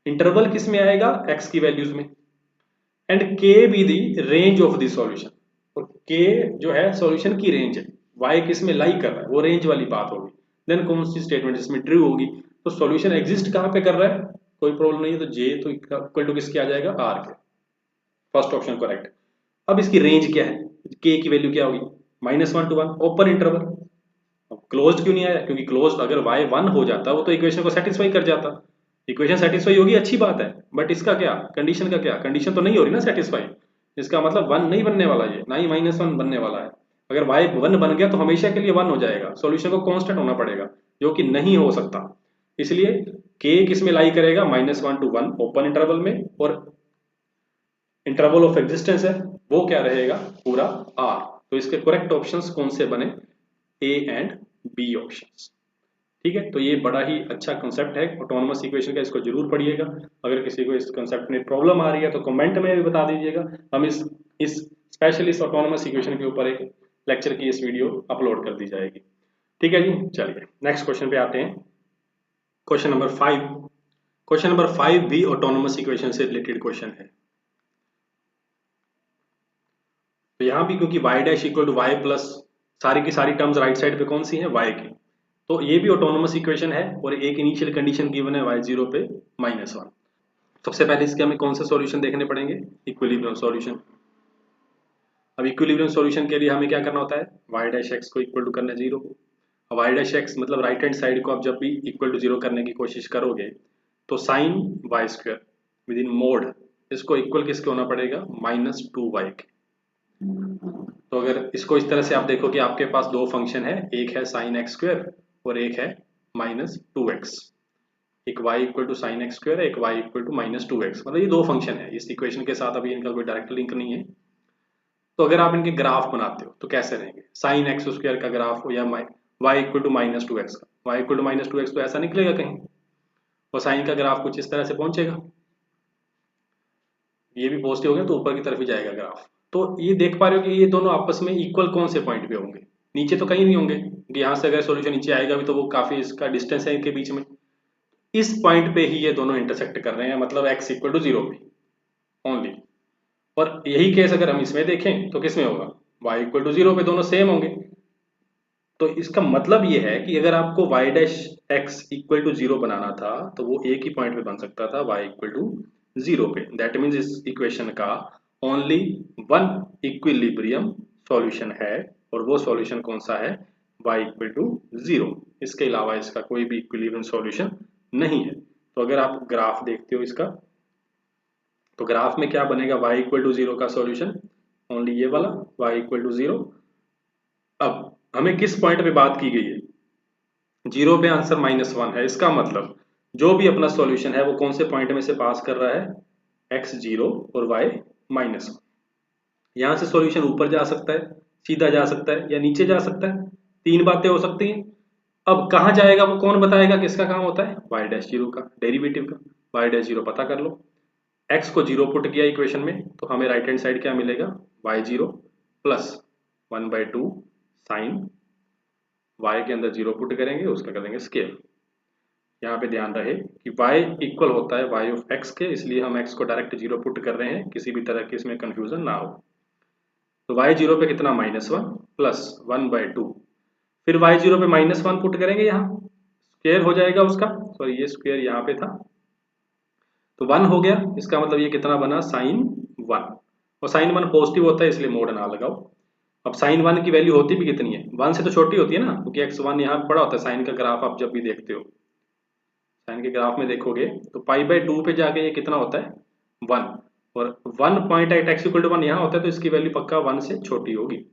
Interval किस में आएगा? x की वैल्यूज में। And k be the range of the solution, और k जो है सॉल्यूशन की रेंज है, y किस में लाई कर रहा है वो रेंज वाली बात होगी। देन कौन सी स्टेटमेंट इसमें ट्रू होगी? तो सॉल्यूशन एग्जिस्ट कहां पे कर रहा है? कोई प्रॉब्लम नहीं है, तो j तो इक्वल टू किसके आ जाएगा? r के। First option correct. अब इसकी रेंज क्या है? k की वैल्यू क्या होगी? -1 to 1 ओपन इंटरवल। क्लोज्ड क्यों नहीं आया? क्योंकि क्लोज्ड अगर y1 हो जाता वो तो इक्वेशन को सेटिस्फाई कर जाता। इक्वेशन सेटिस्फाई होगी अच्छी बात है, बट इसका क्या? कंडीशन का क्या? कंडीशन तो नहीं हो रही ना सेटिस्फाई। इसका मतलब 1 नहीं बनने वाला, ये ना ही -1 बनने वाला है। अगर y1 बन गया तो हमेशा के लिए 1 हो जाएगा, सॉल्यूशन को कांस्टेंट होना पड़ेगा, जो कि नहीं हो सकता। इसलिए k किस में लाई करेगा? -1 to 1 ओपन इंटरवल में, और इंटरवल ऑफ एग्जिस्टेंस है वो क्या रहेगा? पूरा r। तो इसके करेक्ट ऑप्शंस कौन से बने? A and B options. ठीक है, तो ये बड़ा ही अच्छा कंसेप्ट है ऑटोनोमस इक्वेशन का, इसको जरूर पढ़िएगा। अगर किसी को इस कंसेप्ट में प्रॉब्लम आ रही है तो कमेंट में भी बता दीजिएगा, हम इस स्पेशली इस ऑटोनोमस इक्वेशन के ऊपर एक लेक्चर की इस वीडियो अपलोड कर दी जाएगी। ठीक है जी, चलिए नेक्स्ट क्वेश्चन पे आते हैं। Question number 5। क्वेश्चन नंबर 5 भी ऑटोनोमस इक्वेशन से रिलेटेड क्वेश्चन है। तो यहाँ भी क्योंकि y dash equal to y plus सारी की सारी टर्म्स राइट साइड पे कौन सी है, y की, तो ये भी ऑटोनोमस इक्वेशन है और एक इनिशियल कंडीशन गिवन है y0 पे -1। सबसे पहले इसके हमें कौन से सॉल्यूशन देखने पड़ेंगे, इक्विलिब्रियम सॉल्यूशन। अब इक्विलिब्रियम सॉल्यूशन के लिए हमें क्या करना होता है, y डैश एक्स को इक्वल टू करना है 0 को। अब y डैश एक्स मतलब राइट हैंड साइड को आप जब भी इक्वल टू 0 करने की कोशिश करोगे तो sine y square within mod इसको इक्वल किसके होना पड़ेगा, -2y के। तो अगर इसको इस तरह से आप देखो कि आपके पास दो फंक्शन है, एक है साइन एक्स स्क्वायर और एक है -2x। एक y equal to sine x square है, एक y इक्वल टू -2x, मतलब ये दो फंक्शन है। इस इक्वेशन के साथ अभी इनका कोई डायरेक्ट लिंक नहीं है। तो अगर आप इनके ग्राफ बनाते हो तो कैसे रहेंगे, साइन एक्स स्क्वायर का ग्राफ हो या y इक्वल टू -2x का, y इक्वल टू -2x तो ऐसा निकलेगा कहीं, और साइन का ग्राफ कुछ इस तरह से पहुंचेगा, ये भी पॉजिटिव हो गया तो ऊपर की तरफ ही जाएगा ग्राफ। तो ये देख पा रहे हो कि ये दोनों आपस में इक्वल कौन से पॉइंट पे होंगे, नीचे तो कहीं नहीं होंगे क्योंकि यहाँ से अगर सॉल्यूशन नीचे आएगा भी तो वो काफी इसका डिस्टेंस है इनके बीच में। इस पॉइंट पे ही ये दोनों इंटरसेक्ट कर रहे हैं, मतलब x इक्वल टू 0 पे ओनली। और यही केस अगर हम इसमें देखें तो किसमें होगा, y इक्वल टू 0 पे दोनों सेम होंगे। तो इसका मतलब ये है कि अगर आपको y dash x equal to 0 बनाना था तो वो एक ही पॉइंट पे बन सकता था, y इक्वल टू 0 पे। दैट मीन्स इस इक्वेशन का ओनली वन इक्विलिब्रियम सॉल्यूशन है, और वो सॉल्यूशन कौन सा है, y इक्वल टू 0। इसके अलावा इसका कोई भी इक्विलिब्रियम सॉल्यूशन नहीं है। तो अगर आप ग्राफ देखते हो इसका, तो ग्राफ में क्या बनेगा, y इक्वल टू 0 का सॉल्यूशन ओनली ये वाला y इक्वल टू 0। अब हमें किस पॉइंट पे बात की गई है, 0 पे आंसर -1 है। इसका मतलब जो भी अपना सॉल्यूशन है वो कौन से पॉइंट में से पास कर रहा है, x0 और y -1। यहां से सॉल्यूशन ऊपर जा सकता है, सीधा जा सकता है, या नीचे जा सकता है, तीन बातें हो सकती हैं। अब कहां जाएगा वो कौन बताएगा, किसका काम होता है, y डैश 0 का, डेरिवेटिव का। y डैश 0 पता कर लो, x को 0 पुट किया इक्वेशन में तो हमें राइट हैंड साइड क्या मिलेगा, y0 प्लस 1/2 साइन, y के अंदर 0 पुट करेंगे उसका कर देंगे स्केल। यहाँ पे ध्यान रहे कि y इक्वल होता है y ऑफ x के, इसलिए हम x को डायरेक्ट 0 पुट कर रहे हैं, किसी भी तरह की इसमें कंफ्यूजन ना हो। तो y0 पे कितना, -1 प्लस 1/2, फिर y0 पे -1 पुट करेंगे, यहाँ स्क्वायर हो जाएगा उसका, सॉरी ये स्क्वायर यहाँ पे था तो 1 हो गया। इसका मतलब ये कितना बना, साइन 1, और साइन 1 पॉजिटिव होता है इसलिए मोड ना लगाओ। अब साइन 1 की वैल्यू होती भी कितनी है, 1 से तो छोटी होती है ना, क्योंकि x1 यहाँ बड़ा होता है। साइन का ग्राफ आप जब भी देखते हो, साइन के ग्राफ में देखोगे तो π/2 पे जाके ये कितना होता है, 1, और 1 point eight x equal to 1 यहाँ होता है तो इसकी वैल्यू पक्का 1 से छोटी होगी।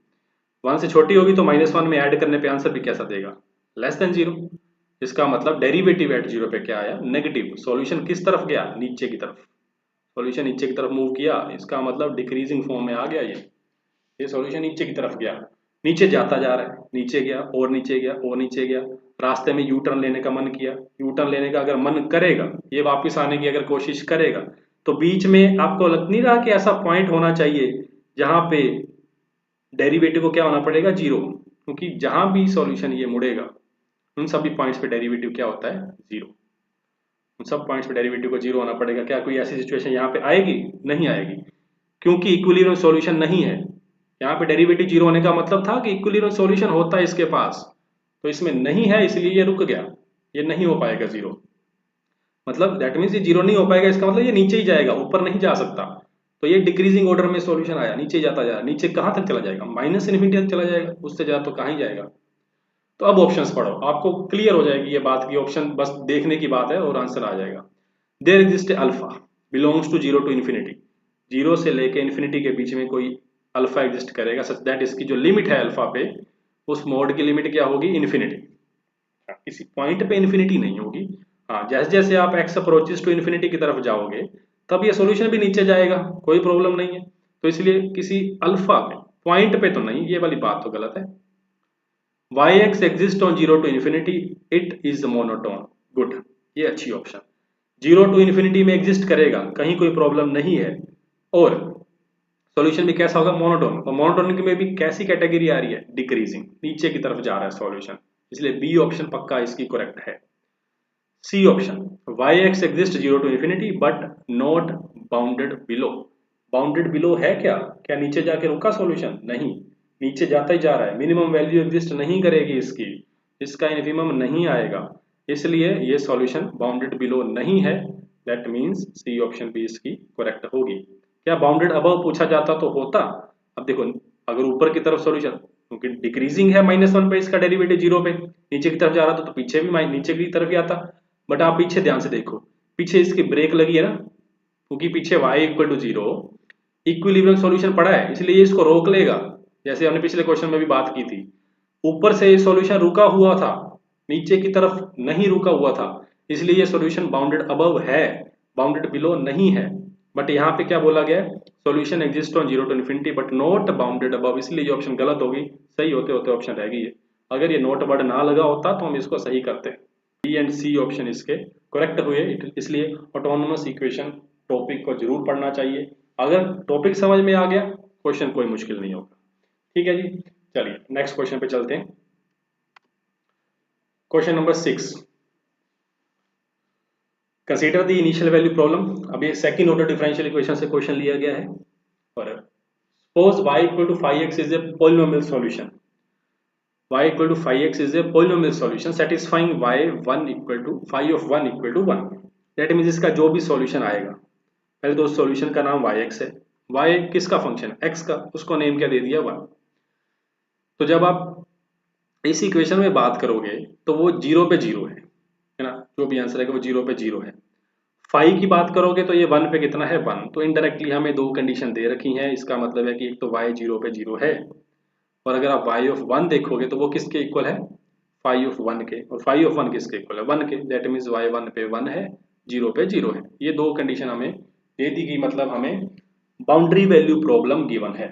1 से छोटी होगी तो -1 में ऐड करने पे आंसर भी कैसा देगा, लेस देन 0। इसका मतलब डेरिवेटिव एट 0 पे क्या आया, नेगेटिव। सॉल्यूशन किस तरफ गया, नीचे की तरफ। सॉल्यूशन नीचे की तरफ मूव किया, इसका मतलब डिक्रीजिंग फॉर्म में आ गया। ये सॉल्यूशन नीचे की तरफ गया, नीचे जाता जा रहा है, नीचे गया और नीचे गया और नीचे गया। रास्ते में यू टर्न लेने का मन किया, यू टर्न लेने का अगर मन करेगा, ये वापस आने की अगर कोशिश करेगा, तो बीच में आपको लग नहीं रहा कि ऐसा पॉइंट होना चाहिए जहां पे डेरिवेटिव को क्या होना पड़ेगा, 0, क्योंकि जहां भी सॉल्यूशन ये मुड़ेगा उन सभी पॉइंट्स पे डेरिवेटिव क्या होता है, 0। उन सब पॉइंट्स पे डेरिवेटिव को 0 होना पड़ेगा। क्या कोई ऐसी सिचुएशन यहाँ पे आएगी, नहीं आएगी, क्योंकि इक्विलिब्रियम सॉल्यूशन नहीं है। यहाँ पे डेरिवेटिव 0 होने का मतलब था कि इक्विलिब्रियम सॉल्यूशन होता है इसके पास, तो इसमें नहीं है इसलिए ये रुक गया, ये नहीं हो पाएगा 0। मतलब दैट मीन्स ये 0 नहीं हो पाएगा, इसका मतलब ये नीचे ही जाएगा, ऊपर नहीं जा सकता। तो ये डिक्रीजिंग ऑर्डर में सॉल्यूशन आया, नीचे जाता जा रहा है। नीचे कहाँ तक चला जाएगा, -∞ तक चला जाएगा, उससे ज्यादा तो कहाँ ही जाएगा। तो अब ऑप्शंस पढ़ो, आपको क्लियर हो जाएगी ये बात की, ऑप्शन बस देखने की बात है और आंसर आ जाएगा। There exist alpha belongs to 0 to infinity, 0 से लेके इन्फिनिटी के बीच में कोई अल्फा एग्जिस्ट करेगा सच दैट इसकी जो लिमिट है अल्फा पे, उस मोड की लिमिट क्या होगी, इन्फिनिटी। किसी पॉइंट पे इन्फिनिटी नहीं होगी। हाँ, जैसे जैसे आप x अप्रोचेस टू इन्फिनिटी की तरफ जाओगे तब ये सॉल्यूशन भी नीचे जाएगा, कोई प्रॉब्लम नहीं है। तो इसलिए किसी अल्फा पे, पॉइंट पे तो नहीं, ये वाली बात तो गलत है। Y x exist on 0 to infinity, it is monotone. Good, ये अच्छी ऑप्शन। 0 to infinity में एग्जिस्ट करेगा, कहीं कोई प्रॉब्लम नहीं है, और सॉल्यूशन भी कैसा होगा, मोनोटोन। और मोनोटोन में भी कैसी कैटेगरी आ रही है, डिक्रीजिंग, नीचे की तरफ जा रहा है सॉल्यूशन, इसलिए बी ऑप्शन पक्का इसकी करेक्ट है। C option, y x exist 0 to infinity but not bounded below. Bounded below है क्या, क्या नीचे जाके रुका सॉल्यूशन, नहीं, नीचे जाता ही जा रहा है, मिनिमम वैल्यू एग्जिस्ट नहीं करेगी इसकी, इसका इन्फिमम नहीं आएगा, इसलिए ये सॉल्यूशन बाउंडेड बिलो नहीं है। दैट मींस सी ऑप्शन भी इसकी करेक्ट होगी। क्या बाउंडेड अबव पूछा जाता तो होता। अब देखो, अगर ऊपर की तरफ सॉल्यूशन, क्योंकि डिक्रीजिंग है -1 पे, इसका डेरिवेटिव 0 पे, नीचे की तरफ जा रहा था तो पीछे भी नीचे की तरफ ही आता। बट आप पीछे ध्यान से देखो, पीछे इसकी ब्रेक लगी है ना, क्योंकि पीछे y equal to 0 equilibrium solution पड़ा है, इसलिए ये इसको रोक लेगा। जैसे हमने पिछले क्वेश्चन में भी बात की थी, ऊपर से ये सॉल्यूशन रुका हुआ था, नीचे की तरफ नहीं रुका हुआ था, इसलिए ये सॉल्यूशन बाउंडेड अबव है, बाउंडेड बिलो नहीं है। बट यहाँ पे क्या बोला गया है, solution exist on 0 to infinity but not bounded above, इसलिए ये ऑप्शन गलत होगी। सही होते होते ऑप्शन रह गई है, अगर ये नोट वर्ड ना लगा होता तो हम इसको सही करते। बी एंड सी ऑप्शन इसके करेक्ट हुए, इसलिए ऑटोनोमस इक्वेशन टॉपिक को जरूर पढ़ना चाहिए। अगर टॉपिक समझ में आ गया, क्वेश्चन कोई मुश्किल नहीं होगा। ठीक है जी, चलिए नेक्स्ट क्वेश्चन पे चलते हैं। Question number 6, consider the initial value problem. अब ये सेकंड ऑर्डर डिफरेंशियल इक्वेशन से क्वेश्चन लिया गया है। और suppose y equal to 5x is a polynomial solution, y equal to 5x is a polynomial solution satisfying y1 equal to phi of 1 equal to 1। That means इसका जो भी solution आएगा, पहले तो उस सॉल्यूशन का नाम yx है, y किसका फंक्शन, x का, उसको नेम क्या दे दिया 1। तो जब आप इस इक्वेशन में बात करोगे तो वो 0 पे 0 है ना, जो भी आंसर है वो 0 पे 0 है। 5 की बात करोगे तो ये 1 पे कितना है, 1। तो इनडायरेक्टली हमें दो कंडीशन दे रखी हैं, इसका मतलब है कि एक तो y 0 पे 0 है, और अगर आप y ऑफ 1 देखोगे तो वो किसके इक्वल है, phi ऑफ 1 के, और phi ऑफ 1 किसके इक्वल है, 1 के। दैट मीन्स y 1 पे 1 है, 0 पे 0 है। ये दो कंडीशन हमें दे दी गई, मतलब हमें बाउंड्री वैल्यू प्रॉब्लम गिवन है।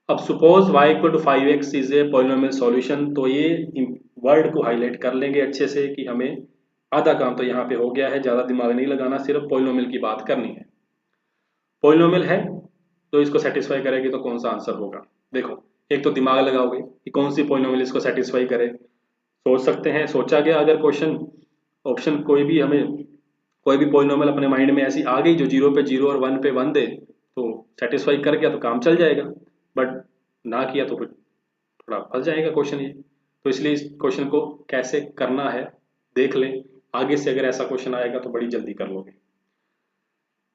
अब suppose y equal to 5x is a polynomial solution, तो ये वर्ड को हाईलाइट कर लेंगे अच्छे से कि हमें आधा काम तो यहाँ पे हो गया है, ज्यादा दिमाग नहीं लगाना, सिर्फ पॉलिनोमियल की बात करनी है। पॉलिनोमियल है तो इसको सेटिस्फाई करेगी तो कौन सा आंसर होगा। देखो, एक तो दिमाग लगाओगे कि कौन सी पॉलिनोमियल इसको सेटिस्फाई करे, सोच सकते हैं, सोचा गया। अगर क्वेश्चन ऑप्शन कोई भी हमें, कोई भी पॉलिनोमियल अपने माइंड में ऐसी आ गई जो 0 पे 0 और 1 पे 1 दे, तो सेटिस्फाई कर गया तो काम चल जाएगा। बट ना किया तो फिर थोड़ा फंस जाएगा क्वेश्चन ये। तो इसलिए इस क्वेश्चन को कैसे करना है देख लें, आगे से अगर ऐसा क्वेश्चन आएगा तो बड़ी जल्दी कर लोगे।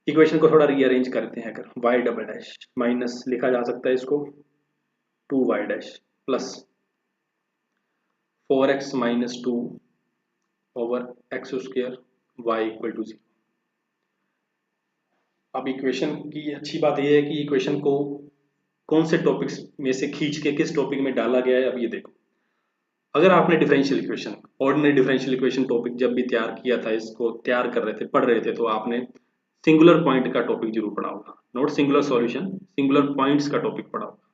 इक्वेशन को थोड़ा रीअरेंज करते हैं, अगर y डबल डैश माइनस लिखा जा सकता है इसको 2y dash plus 4x minus 2 over x square y equal to 0। अब इक्वेशन की अच्छी बात यह है कि इक्वेशन को कौन से टॉपिक्स में से खींच के किस टॉपिक में डाला गया है। अब ये देखो, अगर आपने differential equation, ordinary differential equation topic जब भी तैयार किया था, इसको तैयार कर रहे थे, पढ़ रहे थे, तो आपने सिंगुलर पॉइंट का टॉपिक जरूर पढ़ा होगा, not singular solution, singular points का टॉपिक पढ़ा होगा।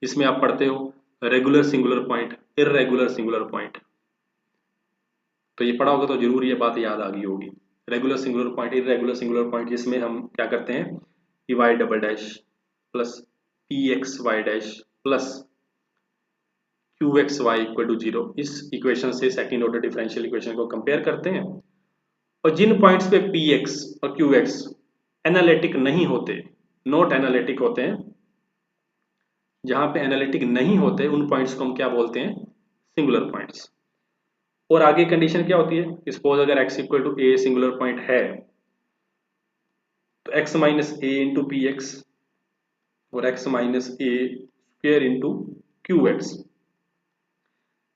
इसमें आप पढ़ते हो regular singular point, irregular singular point, तो ये पढ़ा होगा तो जरूर ये बात याद आ गई होगी। Regular singular point, irregular singular point, जिसमें हम क्या करते हैं कि y double dash plus p x y dash plus q x y equal to 0, इस इक्वेशन से सेकंड ऑर्डर डिफरेंशियल इक्वेशन को कंपेयर करते हैं। और जिन पॉइंट्स पे पी एक्स और क्यू एक्स एनालिटिक नहीं होते, नॉट एनालिटिक होते हैं, जहां पे एनालिटिक नहीं होते उन पॉइंट्स को हम क्या बोलते हैं, सिंगुलर पॉइंट्स। और आगे कंडीशन क्या होती है, सपोज अगर x equal to a singular point है तो x minus a into p x और x minus a square into q x.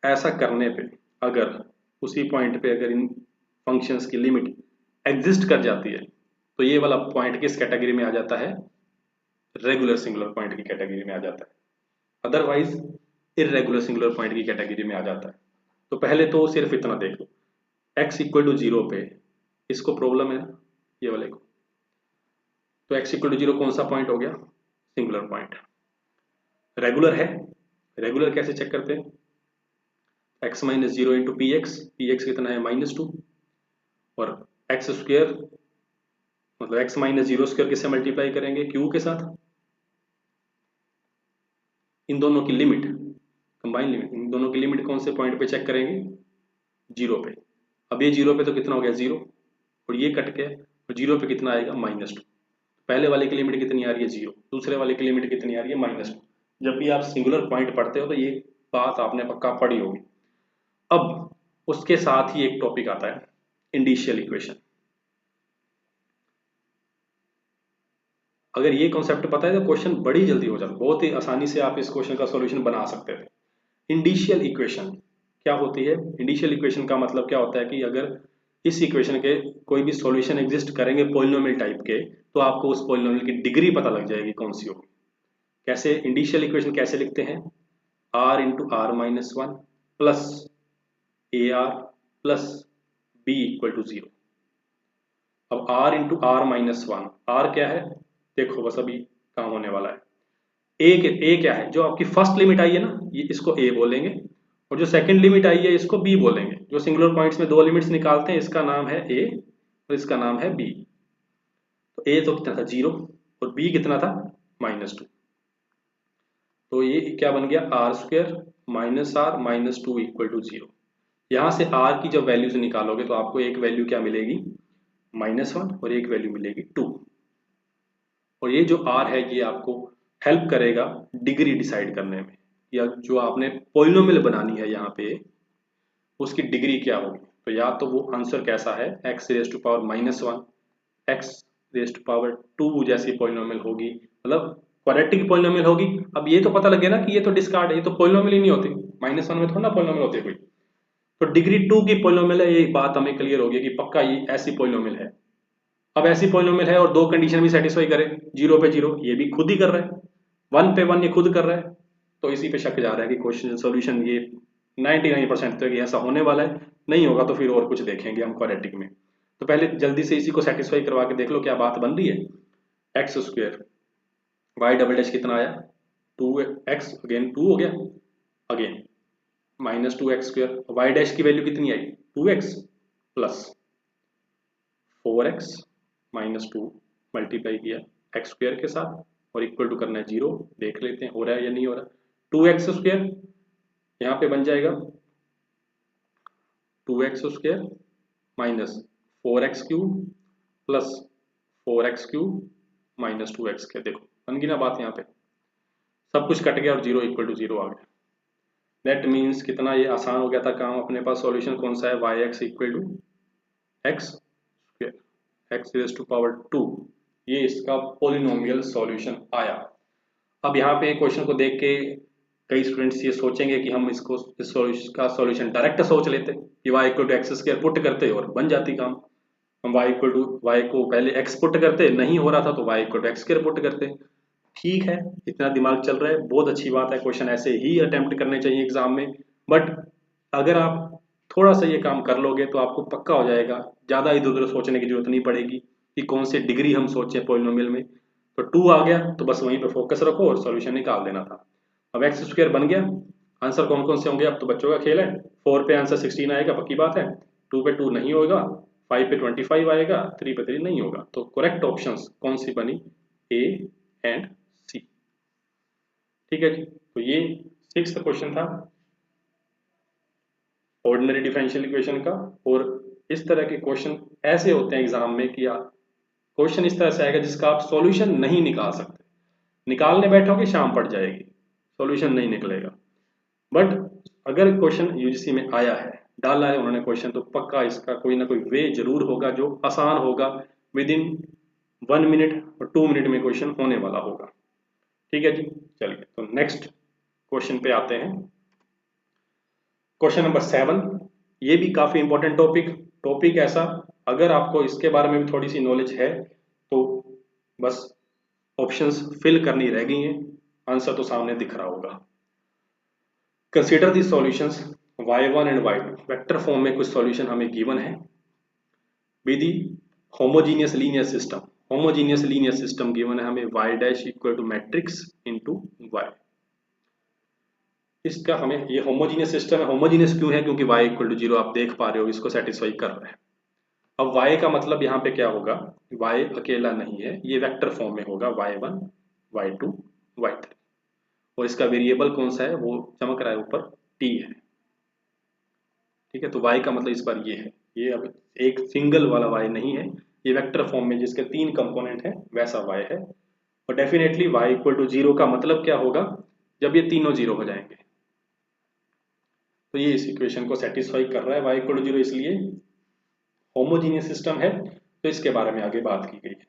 ऐसा करने पे अगर उसी पॉइंट पे अगर इन फंक्शंस की लिमिट एग्जिस्ट कर जाती है तो ये वाला पॉइंट किस कैटेगरी में आ जाता है, रेगुलर सिंगुलर पॉइंट की कैटेगरी में आ जाता है, अदरवाइज इरेगुलर सिंगुलर पॉइंट की कैटेगरी में आ जाता है। तो पहले तो सिर्फ इतना देख लो, x इक्वल टू 0 पे इसको प्रॉब्लम है ये वाले को, तो x इक्वल टू 0 कौन सा पॉइंट हो गया, सिंगुलर पॉइंट। रेगुलर है, रेगुलर कैसे चेक करते हैं, x minus zero into p x कितना है -2, और एक्स स्क्वेयर मतलब x माइनस जीरो स्क्वेयर किससे मल्टीप्लाई करेंगे, q के साथ। इन दोनों की लिमिट, कंबाइन लिमिट, इन दोनों की लिमिट कौन से पॉइंट पे चेक करेंगे, 0 पे। अब ये 0 पे तो कितना हो गया 0, और ये कट के और 0 पे कितना आएगा -2। पहले वाले की लिमिट कितनी आ रही है 0, दूसरे वाले की लिमिट कितनी आ रही है -2। जब भी आप सिंगुलर पॉइंट पढ़ते हो तो ये बात आपने पक्का पढ़ी होगी। अब उसके साथ ही एक टॉपिक आता है इंडिशियल इक्वेशन। अगर ये कॉन्सेप्ट पता है तो क्वेश्चन बड़ी जल्दी हो जाता है, बहुत ही आसानी से आप इस क्वेश्चन का सॉल्यूशन बना सकते थे। इंडिशियल इक्वेशन क्या होती है, इंडिशियल इक्वेशन का मतलब क्या होता है कि अगर इस इक्वेशन के कोई भी सॉल्यूशन एग्जिस्ट करेंगे पॉलिनोमियल टाइप के, तो आपको उस पॉलिनोमियल की डिग्री पता लग जाएगी कौन सी होगी। कैसे इंडिशियल इक्वेशन कैसे लिखते हैं, r into r minus one plus a r plus b equal to 0। अब r into r minus one, r क्या है देखो, बस अभी काम होने वाला है। ए क्या है, जो आपकी फर्स्ट लिमिट आई है ना, ये इसको ए बोलेंगे, और जो सेकंड लिमिट आई है इसको बी बोलेंगे। जो सिंगुलर पॉइंट्स में दो लिमिट्स निकालते हैं, इसका नाम है ए और इसका नाम है बी। तो ए तो कितना था 0 और बी कितना था -2। तो ये क्या बन गया, r square minus r minus two equal to 0। यहां से आर की जब वैल्यूज निकालोगे तो आपको एक वैल्यू क्या मिलेगी -1 और एक वैल्यू मिलेगी 2। और ये जो r है ये आपको हेल्प करेगा डिग्री डिसाइड करने में, या जो आपने पॉलिनोमियल बनानी है यहाँ पे उसकी डिग्री क्या होगी। तो या तो वो आंसर कैसा है, x raise to power -1, x raise to power 2 जैसी पॉलिनोमियल होगी, मतलब क्वाड्रेटिक पॉलिनोमियल होगी। अब ये तो पता लगे ना कि ये तो डिस्कार्ड है, ये तो पॉलिनोमियल ही नहीं होती, -1 में थोड़ा ना पॉलिनोमियल होती है कोई। तो डिग्री 2 की पॉलिनोमियल है, ये बात हमें क्लियर होगी कि पक्का ये ऐसी पॉलिनोमियल है। अब ऐसी पॉलिनोमियल है और दो कंडीशन भी सेटिस्फाई करे, 0 पे 0 ये भी खुद ही कर रहा है, 1 पे 1 ये खुद कर रहा है, तो इसी पे शक जा रहा है कि क्वेश्चन सॉल्यूशन ये 99% तो ऐसा होने वाला है। नहीं होगा तो फिर और कुछ देखेंगे हम क्वाड्रेटिक में। तो पहले जल्दी से इसी को सेटिस्फाई करवा के देख लो क्या बात बन रही है। X square y double dash कितना आया 2x, अगेन 2 हो गया, again -2x square, y dash की वैल्यू कितनी आई 2x प्लस 4x -2 मल्टीप्लाई किया एक्स स्क्वेयर के साथ और इक्वल टू करना है 0। देख लेते हैं हो रहा है या नहीं हो रहा। 2x स्क्वेयर यहाँ पे बन जाएगा 2x square minus 4x cube plus 4x cube minus 2x के, देखो बन गई ना बात, यहाँ पे सब कुछ कट गया और 0 इक्वल टू 0 आ गया। दैट मीन्स कितना ये आसान हो गया था काम। अपने पास सॉल्यूशन कौन सा है, yx equal to x square x raise to power 2, ये इसका पोलिनोमियल सॉल्यूशन आया। अब यहाँ पे क्वेश्चन को देख के कई स्टूडेंट्स ये सोचेंगे कि हम इसको इस का सॉल्यूशन डायरेक्ट सोच लेते कि y equal to x square put करते और बन जाती काम। हम y इक्वल टू वाई को पहले x पुट करते, नहीं हो रहा था तो y equal to x square put करते। ठीक है, इतना दिमाग चल रहा है, बहुत अच्छी बात है, क्वेश्चन ऐसे ही अटेम्प्ट करने चाहिए एग्जाम में। बट अगर आप थोड़ा सा ये काम कर लोगे तो आपको पक्का हो जाएगा, ज़्यादा इधर उधर सोचने की जरूरत नहीं पड़ेगी कि कौन से डिग्री हम सोचें पॉलिनोमियल में। तो 2 आ गया तो बस वहीं पे फोकस रखो और सॉल्यूशन निकाल देना था। अब एक्स स्क्वायर बन गया, आंसर कौन कौन से होंगे अब तो बच्चों का खेल है। 4 पे आंसर 16 आएगा पक्की बात है, 2 पे 2 नहीं होगा, 5 पे 25 आएगा, 3 पे 3 नहीं होगा। तो करेक्ट ऑप्शंस कौन सी बनी, ए एंड सी। ठीक है जी, तो ये 6th क्वेश्चन था ऑर्डिनरी डिफरेंशियल इक्वेशन का। और इस तरह के क्वेश्चन ऐसे होते हैं एग्जाम में कि क्वेश्चन इस तरह से आएगा जिसका आप सॉल्यूशन नहीं निकाल सकते, निकालने बैठोगे शाम पड़ जाएगी, सॉल्यूशन नहीं निकलेगा। बट अगर क्वेश्चन यूजीसी में आया है, डाला है उन्होंने क्वेश्चन, तो पक्का इसका कोई ना कोई वे जरूर होगा जो आसान होगा, विद इन 1 मिनट और 2 मिनट में क्वेश्चन होने वाला होगा। ठीक है जी, चलिए तो नेक्स्ट क्वेश्चन पे आते हैं। क्वेश्चन नंबर 7, ये भी काफी इंपॉर्टेंट टॉपिक ऐसा, अगर आपको इसके बारे में भी थोड़ी सी नॉलेज है तो बस ऑप्शंस फिल करनी रह गई हैं, आंसर तो सामने दिख रहा होगा। Consider the solutions y1 and y2, vector form में कुछ सॉल्यूशन हमें गिवन है with the homogeneous linear system. Homogeneous linear system given है हमें y dash equal to matrix into y। इसका हमें, ये होमोजीनियस सिस्टम है। होमोजीनियस क्यों है? क्योंकि y इक्वल टू 0 आप देख पा रहे हो, इसको सेटिस्फाई कर रहा है। अब y का मतलब यहाँ पे क्या होगा, y अकेला नहीं है, ये वेक्टर फॉर्म में होगा, y1 y2 y3, और इसका वेरिएबल कौन सा है वो चमक रहा है ऊपर, t है। ठीक है, तो y का मतलब इस बार ये है, ये अब एक सिंगल वाला y नहीं है, ये वेक्टर फॉर्म में जिसके 3 कंपोनेंट है वैसा y है। और डेफिनेटली y इक्वल टू 0 का मतलब क्या होगा, जब ये तीनों 0 हो जाएंगे। तो ये इस इक्वेशन को सेटिस्फाई कर रहा है y इक्वल टू 0, इसलिए होमोजीनियस सिस्टम है। तो इसके बारे में आगे बात की गई है।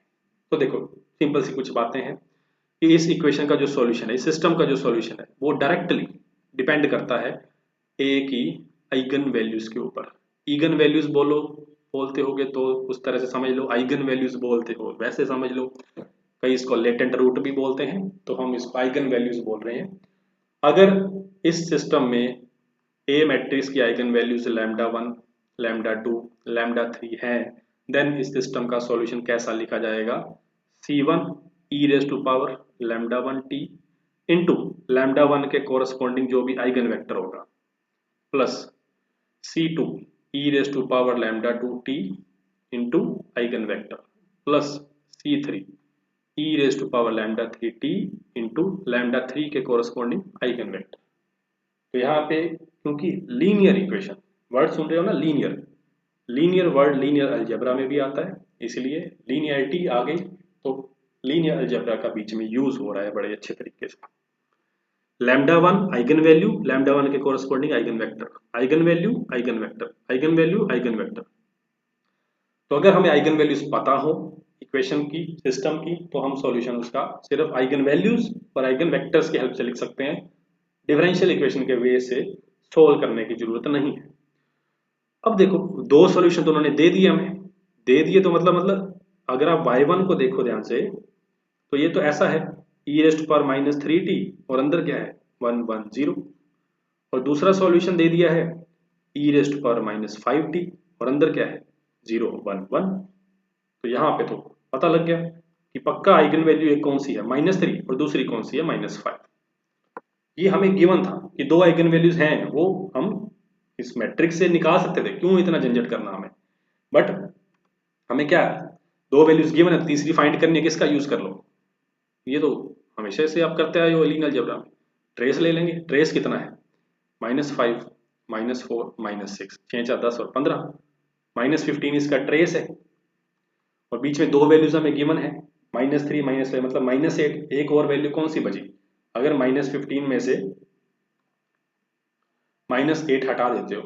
तो देखो सिंपल सी कुछ बातें हैं कि इस इक्वेशन का जो सॉल्यूशन है, इस सिस्टम का जो सॉल्यूशन है, वो डायरेक्टली डिपेंड करता है ए की आइगन वैल्यूज के ऊपर। ईगन वैल्यूज बोलते होगे तो उस तरह से समझ लो, आइगन वैल्यूज बोलते हो वैसे समझ लो, कई इसको लेटेंट रूट भी बोलते हैं, तो हम इसको आइगन वैल्यूज बोल रहे हैं। अगर इस सिस्टम में ए मैट्रिक्स की आइगन वैल्यूज λ1 λ2 λ3 हैं, देन इस सिस्टम का सॉल्यूशन कैसा लिखा जाएगा, C1 e raise to power λ1t into λ1 के कोरस्पॉन्डिंग जो भी आइगन वेक्टर होगा, plus C2 e raise to power λ2t into eigenvector, plus C3 e raise to power λ3t into λ3 के कोरस्पॉन्डिंग आइगन वेक्टर। तो यहाँ पे क्योंकि linear equation, word सुन रहे हो ना, linear, linear word linear algebra में भी आता है, इसलिए लीनियरिटी आ गई, तो लीनियर अलजेब्रा का बीच में यूज हो रहा है बड़े अच्छे तरीके से। λ1 आइगन वैल्यू, λ1 के corresponding eigen vector, eigen value eigen vector, eigen value eigen vector. तो अगर हमें आइगन वैल्यूज पता हो इक्वेशन की, सिस्टम की, तो हम सॉल्यूशन उसका सिर्फ आइगन वैल्यूज और आइगन वेक्टर्स की हेल्प से लिख सकते हैं, डिफरेंशियल इक्वेशन के वे से सोल्व करने की जरूरत नहीं है। अब देखो दो सॉल्यूशन तो उन्होंने दे दिए, हमें दे दिए, तो मतलब अगर आप y1 को देखो ध्यान से, तो ये तो ऐसा है e रेस्ट पर -3t और अंदर क्या है 1 1 0, और दूसरा सॉल्यूशन दे दिया है e रेस्ट पर -5t और अंदर क्या है 0 1 1। तो यहाँ पे तो पता लग गया कि पक्का आइगन वैल्यू एक कौन सी है -3 और दूसरी कौन सी है -5। ये हमें गिवन था कि दो आइगन वैल्यूज हैं, वो हम इस मैट्रिक्स से निकाल सकते थे, क्यों इतना झंझट करना हमें। बट हमें क्या, दो वैल्यूज गिवन है, तीसरी फाइंड करनी है, किसका यूज कर लो, ये तो हमेशा से आप करते आए हो लीनियर अलजेब्रा में। ट्रेस ले लेंगे, ट्रेस कितना है -5 -4 -6, 6 4 10 और 15, -15 इसका ट्रेस है, और बीच में दो वैल्यूज हमें गिवन है -3 -5 मतलब -8, एक और वैल्यू कौन सी बची, अगर -15 में से -8 हटा देते हो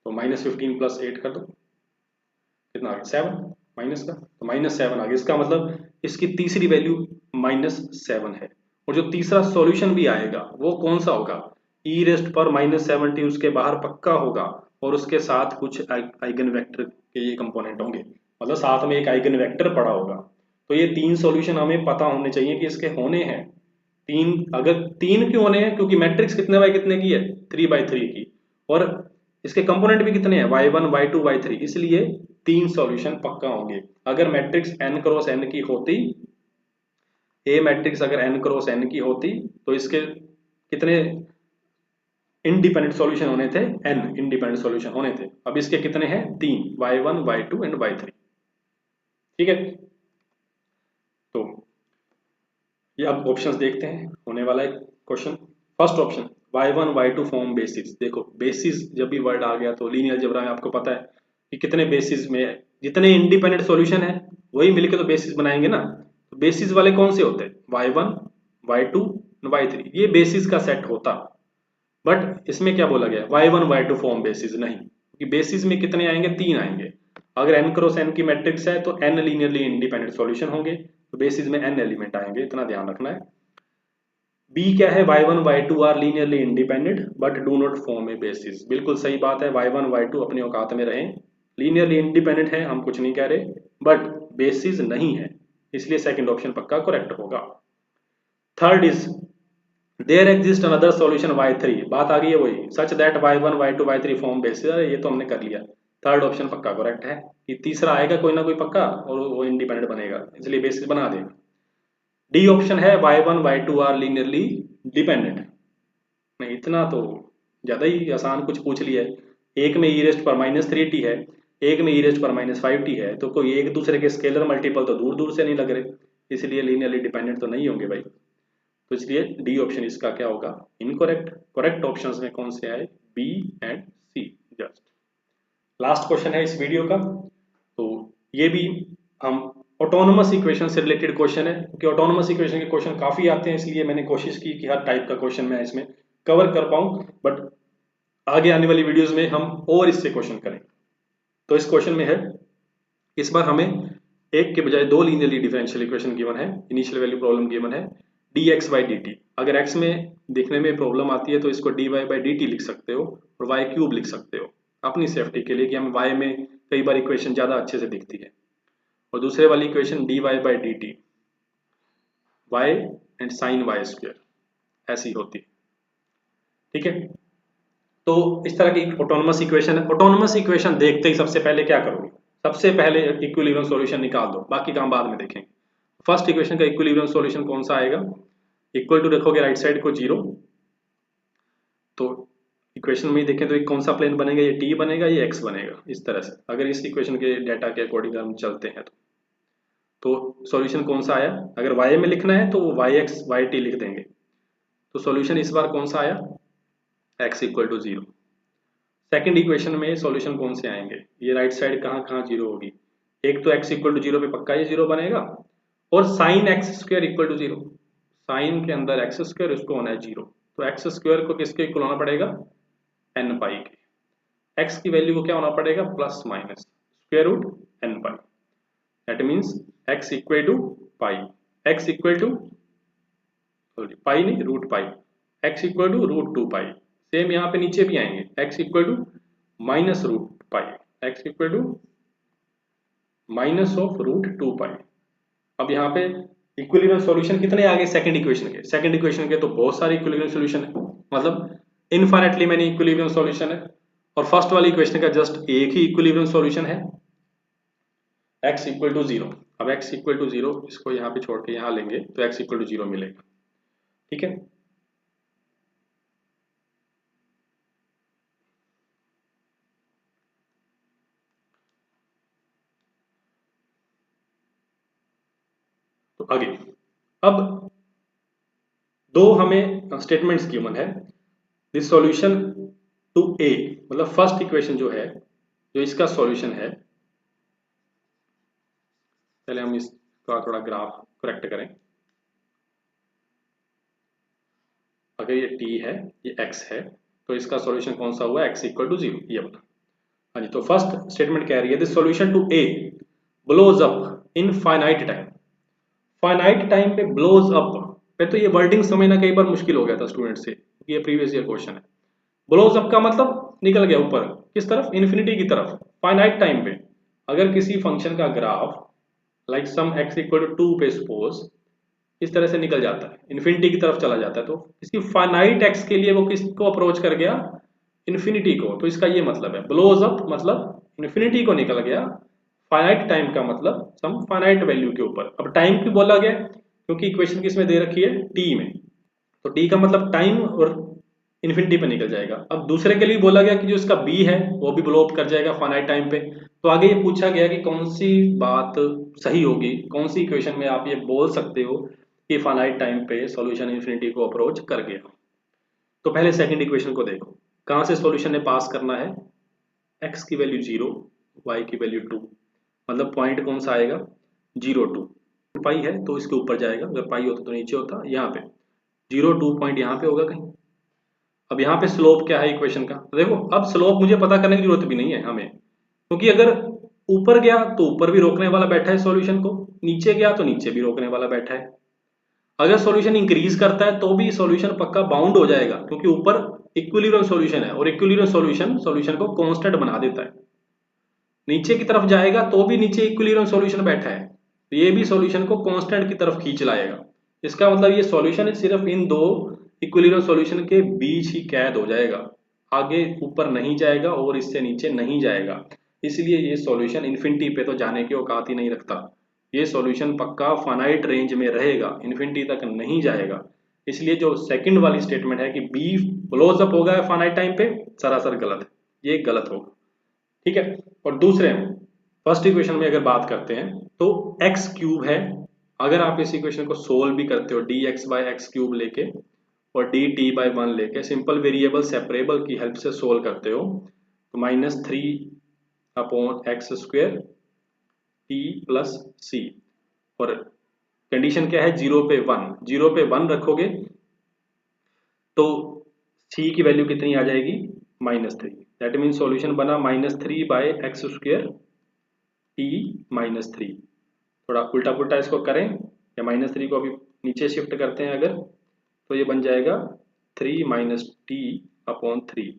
तो -15 + 8 कर दो, कितना आ गया 7 माइनस का, तो -7 आ गया। इसका मतलब इसकी तीसरी वैल्यू -7 है, और जो तीसरा सॉल्यूशन भी आएगा वो कौन सा होगा, e रेस्ट पर -70 उसके बाहर पक्का होगा, और उसके साथ कुछ आइगन वेक्टर के ये कंपोनेंट होंगे, मतलब साथ में एक आइगन वेक्टर पड़ा होगा। तो ये तीन सॉल्यूशन हमें पता होने चाहिए कि इसके होने हैं तीन। अगर तीन क्यों होने हैं, क्योंकि मैट्रिक्स कितने बाय कितने की है 3/3 की, और इसके कंपोनेंट भी कितने हैं y1 y2 y3, इसलिए तीन सॉल्यूशन पक्का होंगे। अगर मैट्रिक्स n क्रॉस n की होती, ए मैट्रिक्स अगर n क्रॉस n की होती, तो इसके कितने इंडिपेंडेंट सॉल्यूशन होने थे, n इंडिपेंडेंट सॉल्यूशन होने थे। अब इसके कितने हैं, तीन, y1 y2 एंड y3। ठीक है, तो ये अब ऑप्शंस देखते हैं, होने वाला है question. First option y1 y2 form basis. देखो बेसिस जब भी वर्ड आ गया तो लीनियर अलजेब्रा में आपको पता है कि कितने बेसिस में, जितने इंडिपेंडेंट सॉल्यूशन है वही मिलके तो बेसिस बनाएंगे ना। तो बेसिस वाले कौन से होते हैं, y1 y2 y3, ये बेसिस का सेट होता। बट इसमें क्या बोला गया, y1 y2 फॉर्म बेसिस नहीं, क्योंकि बेसिस में कितने आएंगे, तीन आएंगे। अगर n क्रॉस n की मैट्रिक्स है तो n लीनियरली इंडिपेंडेंट सॉल्यूशन होंगे, तो बेसिस में n एलिमेंट आएंगे, इतना ध्यान रखना है। बी क्या है, y1 y2 are linearly independent but do not form a basis. बिल्कुल सही बात है, y1 y2 अपने औकात में रहें, लीनियरली इंडिपेंडेंट है, हम कुछ नहीं कह रहे, बट बेसिस नहीं है, इसलिए सेकंड ऑप्शन पक्का करेक्ट होगा। Third is there exist another solution y3, बात आ गई है वही, such that y1 y2 y3 form basis, ये तो हमने कर लिया। थर्ड ऑप्शन पक्का करेक्ट है कि तीसरा आएगा कोई ना कोई पक्का और वो इंडिपेंडेंट बनेगा, इसलिए बेसिस बना देगा। डी ऑप्शन है y1 y2 are linearly dependent, नहीं, इतना तो ज़्यादा ही आसान कुछ पूछ लिया है। एक में e⁻³ है, एक में e⁻⁵t है, तो कोई एक दूसरे के स्केलर मल्टीपल तो दूर दूर से नहीं लग रहे, इसलिए लीनियरली डिपेंडेंट तो नहीं होंगे भाई। तो इसलिए डी ऑप्शन इसका क्या होगा, इनकरेक्ट। करेक्ट ऑप्शंस में कौन से आए, b and c. Just last question है इस वीडियो का, तो ये भी हम ऑटोनोमस इक्वेशन से रिलेटेड क्वेश्चन है, क्योंकि ऑटोनोमस इक्वेशन के क्वेश्चन काफी आते हैं, इसलिए मैंने कोशिश की कि हर टाइप का क्वेश्चन मैं इसमें कवर कर पाऊं, बट आगे आने वाली वीडियोस में हम और इससे क्वेश्चन करें। तो इस क्वेश्चन में है, इस बार हमें एक के बजाय दो लीनियरली डिफरेंशियल इक्वेशन गिवन है, इनिशियल वैल्यू प्रॉब्लम गिवन है, dx by dt। अगर x में देखने में प्रॉब्लम आती है तो इसको dy by dt लिख सकते हो और y³ लिख सकते हो, अपनी सेफ्टी के लिए कि हम y में कई बार इक्वेशन ज्यादा अच्छे से दिखती है। और दूसरे वाली equation dy by dt y and sine y² ऐसी होती है, ठीक है। तो इस तरह की ऑटोनोमस इक्वेशन है। ऑटोनोमस इक्वेशन देखते ही सबसे पहले क्या करोगे, सबसे पहले इक्विलिब्रियम सॉल्यूशन निकाल दो, बाकी काम बाद में देखेंगे। फर्स्ट इक्वेशन का इक्विलिब्रियम सॉल्यूशन कौन सा आएगा, इक्वल टू रखोगे राइट साइड को 0, तो इक्वेशन में देखें तो एक कौन सा प्लेन बनेगा, ये t बनेगा, ये x बनेगा, इस तरह से अगर इस इक्वेशन के डाटा के अकॉर्डिंग हम चलते हैं तो सॉल्यूशन कौन सा आया, अगर y में लिखना है तो yx yt लिख देंगे। तो सॉल्यूशन इस बार कौन सा आया, x equal to 0। Second equation में सॉल्यूशन कौन से आएंगे, ये राइट साइड कहाँ कहाँ 0 होगी, एक तो x इक्वल टू 0 पे पक्का ये 0 बनेगा, और sign x² equal to 0, sign के अंदर x², उसको होना है 0, तो x² को किसके इक्वल होना पड़ेगा, n पाई के, x की वैल्यू को क्या होना पड़ेगा, plus minus square root n pi, that means x equal to pi, x equal to pi नहीं root pi, x equal to root 2 pi. Same यहाँ पे नीचे भी आएंगे, x equal to minus root pi, x equal to minus of root 2 pi. अब यहाँ पे equilibrium solution कितने आ गए सेकंड इक्वेशन के, सेकंड इक्वेशन के तो बहुत सारे इक्विलिब्रियम सॉल्यूशन है, मतलब इनफाइनाइटली मैनी इक्विलिब्रियम सॉल्यूशन है, और फर्स्ट वाली इक्वेशन का जस्ट एक ही इक्विलिब्रियम सॉल्यूशन है, x इक्वल टू 0। अब x इक्वल टू 0 इसको यहाँ पे छोड़ के यहाँ लेंगे तो x इक्वल टू 0 मिलेगा, ठीक है। तो आगे अब दो हमें स्टेटमेंट्स गिवन है, दिस सॉल्यूशन टू a, मतलब फर्स्ट इक्वेशन जो है, जो इसका सॉल्यूशन है, पहले हम इसका थोड़ा ग्राफ करेक्ट करें। अगर ये t है, ये x है, तो इसका सॉल्यूशन कौन सा हुआ, x इक्वल टू 0, ये अपना। हाँ जी, तो फर्स्ट स्टेटमेंट कह रही है this solution to a blows up in finite time, finite time पे ब्लोज अप पे, तो ये वर्डिंग समझना कई बार मुश्किल हो गया था स्टूडेंट से, ये प्रीवियस ईयर क्वेश्चन है। ब्लोज अप का मतलब निकल गया ऊपर, किस तरफ, इन्फिनिटी की तरफ, फाइनाइट टाइम पे। अगर किसी फंक्शन का graph like some x equal to 2 पे सपोज इस तरह से निकल जाता है, इन्फिनिटी की तरफ चला जाता है, तो इसकी फाइनाइट x के लिए वो किसको अप्रोच कर गया, इन्फिनिटी को, तो इसका ये मतलब है ब्लोज अप मतलब इन्फिनिटी को निकल गया, फाइनाइट टाइम का मतलब सम फाइनाइट वैल्यू के ऊपर। अब टाइम क्यों बोला गया, क्योंकि इक्वेशन किसमें दे रखी है, t में, तो t का मतलब टाइम और इन्फिनिटी पे निकल जाएगा। अब दूसरे के लिए बोला गया कि जो इसका b है वो भी ब्लो अप कर जाएगा फाइनाइट टाइम पे। तो आगे ये पूछा गया कि कौन सी बात सही होगी, कौन सी इक्वेशन में आप ये बोल सकते हो कि फाइनाइट टाइम पे सॉल्यूशन इन्फिनिटी को अप्रोच कर गया। तो पहले सेकंड इक्वेशन को देखो, कहां से सॉल्यूशन ने पास करना है, x की वैल्यू 0, y की वैल्यू 2, मतलब पॉइंट कौन सा आएगा, 0 2 पाई है तो इसके ऊपर जाएगा, अगर पाई होता तो नीचे होता, यहाँ पे 0 2 पॉइंट यहाँ पे होगा कहीं। अब यहाँ पे स्लोप क्या है इक्वेशन का, तो देखो अब स्लोप मुझे पता करने की जरूरत भी नहीं है हमें, क्योंकि अगर ऊपर गया तो ऊपर भी रोकने वाला बैठा है सॉल्यूशन को, नीचे गया तो नीचे भी रोकने वाला बैठा है। अगर सॉल्यूशन इंक्रीज करता है तो भी सॉल्यूशन पक्का बाउंड हो जाएगा, क्योंकि ऊपर इक्विलिब्रियम सॉल्यूशन है और इक्विलिब्रियम सॉल्यूशन को कांस्टेंट बना देता है। नीचे की तरफ जाएगा तो भी नीचे इक्विलिब्रियम सॉल्यूशन बैठा है, तो ये भी सॉल्यूशन को कांस्टेंट की तरफ खींच लाएगा। इसका मतलब ये सॉल्यूशन सिर्फ इन दो इक्विलिब्रियम सॉल्यूशन के बीच ही कैद हो जाएगा, आगे ऊपर नहीं जाएगा और इससे नीचे नहीं जाएगा। इसलिए ये सॉल्यूशन इन्फिनिटी पे तो जाने की औकात ही नहीं रखता, ये सॉल्यूशन पक्का फाइनाइट रेंज में रहेगा, इन्फिनिटी तक नहीं जाएगा। इसलिए जो सेकंड वाली स्टेटमेंट है कि बी ब्लोज अप होगा फाइनाइट टाइम पे, सरासर गलत है, ये गलत होगा। ठीक है। और दूसरे फर्स्ट इक्वेशन में अगर बात करते हैं तो एक्स क्यूब है, अगर आप इस इक्वेशन को सोल्व भी करते हो D X by X cube लेके और डी टी बाई वन लेके सिंपल वेरिएबल सेपरेबल की हेल्प से सोल्व करते हो तो -3 upon X square T plus C, और कंडीशन क्या है, 0 पे 1, 0 पे 1 रखोगे तो सी की वैल्यू कितनी आ जाएगी, -3। दैट मीन सॉल्यूशन बना -3 बाय एक्स स्क्वेयर टी -3। थोड़ा उल्टा पुल्टा इसको करें या -3 को अभी नीचे शिफ्ट करते हैं अगर, तो ये बन जाएगा 3 माइनस टी अपॉन 3,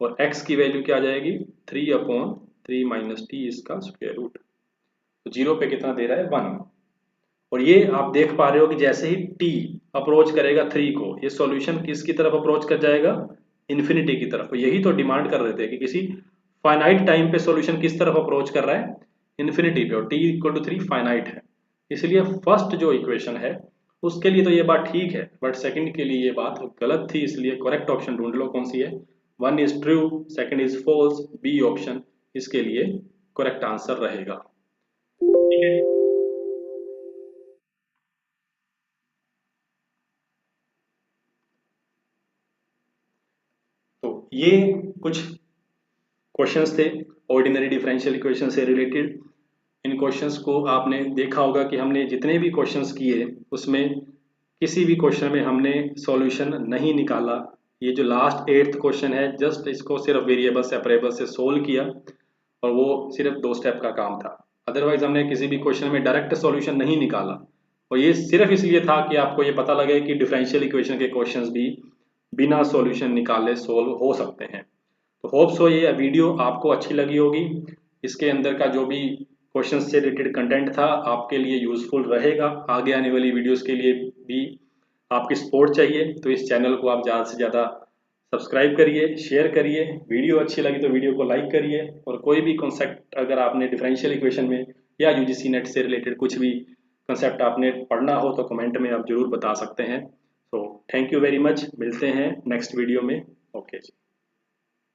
और x की वैल्यू क्या आ जाएगी, 3 अपॉन 3 माइनस टी इसका स्क्वायर रूट। तो 0 पे कितना दे रहा है, 1। और ये आप देख पा रहे हो कि जैसे ही t अप्रोच करेगा 3 को, ये सॉल्यूशन किसकी तरफ अप्रोच कर जाएगा, इन्फिनिटी की तरफ। यही तो डिमांड कर रहे थे कि किसी फाइनाइट टाइम पे सॉल्यूशन किस तरफ अप्रोच कर रहा है, इन्फिनिटी पे, और t इक्वल टू 3 फाइनाइट है। इसलिए फर्स्ट जो इक्वेशन है उसके लिए तो ये बात ठीक है, बट सेकंड के लिए ये बात गलत थी, इसलिए करेक्ट ऑप्शन ढूंढ लो कौन सी है। 1 is true, second is false, b option इसके लिए करेक्ट आंसर रहेगा। ठीक है। तो ये कुछ क्वेश्चंस थे ऑर्डिनरी डिफरेंशियल इक्वेशन से रिलेटेड। इन क्वेश्चंस को आपने देखा होगा कि हमने जितने भी क्वेश्चंस किए उसमें किसी भी क्वेश्चन में हमने सॉल्यूशन नहीं निकाला। ये जो लास्ट 8th क्वेश्चन है जस्ट इसको सिर्फ वेरिएबल सेपरेबल से सोल्व किया और वो सिर्फ 2 स्टेप का काम था। अदरवाइज हमने किसी भी क्वेश्चन में डायरेक्ट सॉल्यूशन नहीं निकाला, और ये सिर्फ इसलिए था कि आपको ये पता लगे कि डिफरेंशियल इक्वेशन के क्वेश्चंस भी बिना सॉल्यूशन निकाले सोल्व हो सकते हैं। तो होप सो ये वीडियो आपको अच्छी लगी होगी। इसके अंदर का जो भी क्वेश्चन से रिलेटेड कंटेंट था आपके लिए यूजफुल रहेगा। आगे आने वाली वीडियोस के लिए भी आपकी सपोर्ट चाहिए, तो इस चैनल को आप ज़्यादा से ज़्यादा सब्सक्राइब करिए, शेयर करिए। वीडियो अच्छी लगी तो वीडियो को लाइक करिए, और कोई भी कॉन्सेप्ट अगर आपने डिफरेंशियल इक्वेशन में या यूजीसी नेट से रिलेटेड कुछ भी कंसेप्ट आपने पढ़ना हो तो कमेंट में आप जरूर बता सकते हैं। तो थैंक यू वेरी मच, मिलते हैं नेक्स्ट वीडियो में। ओके जी।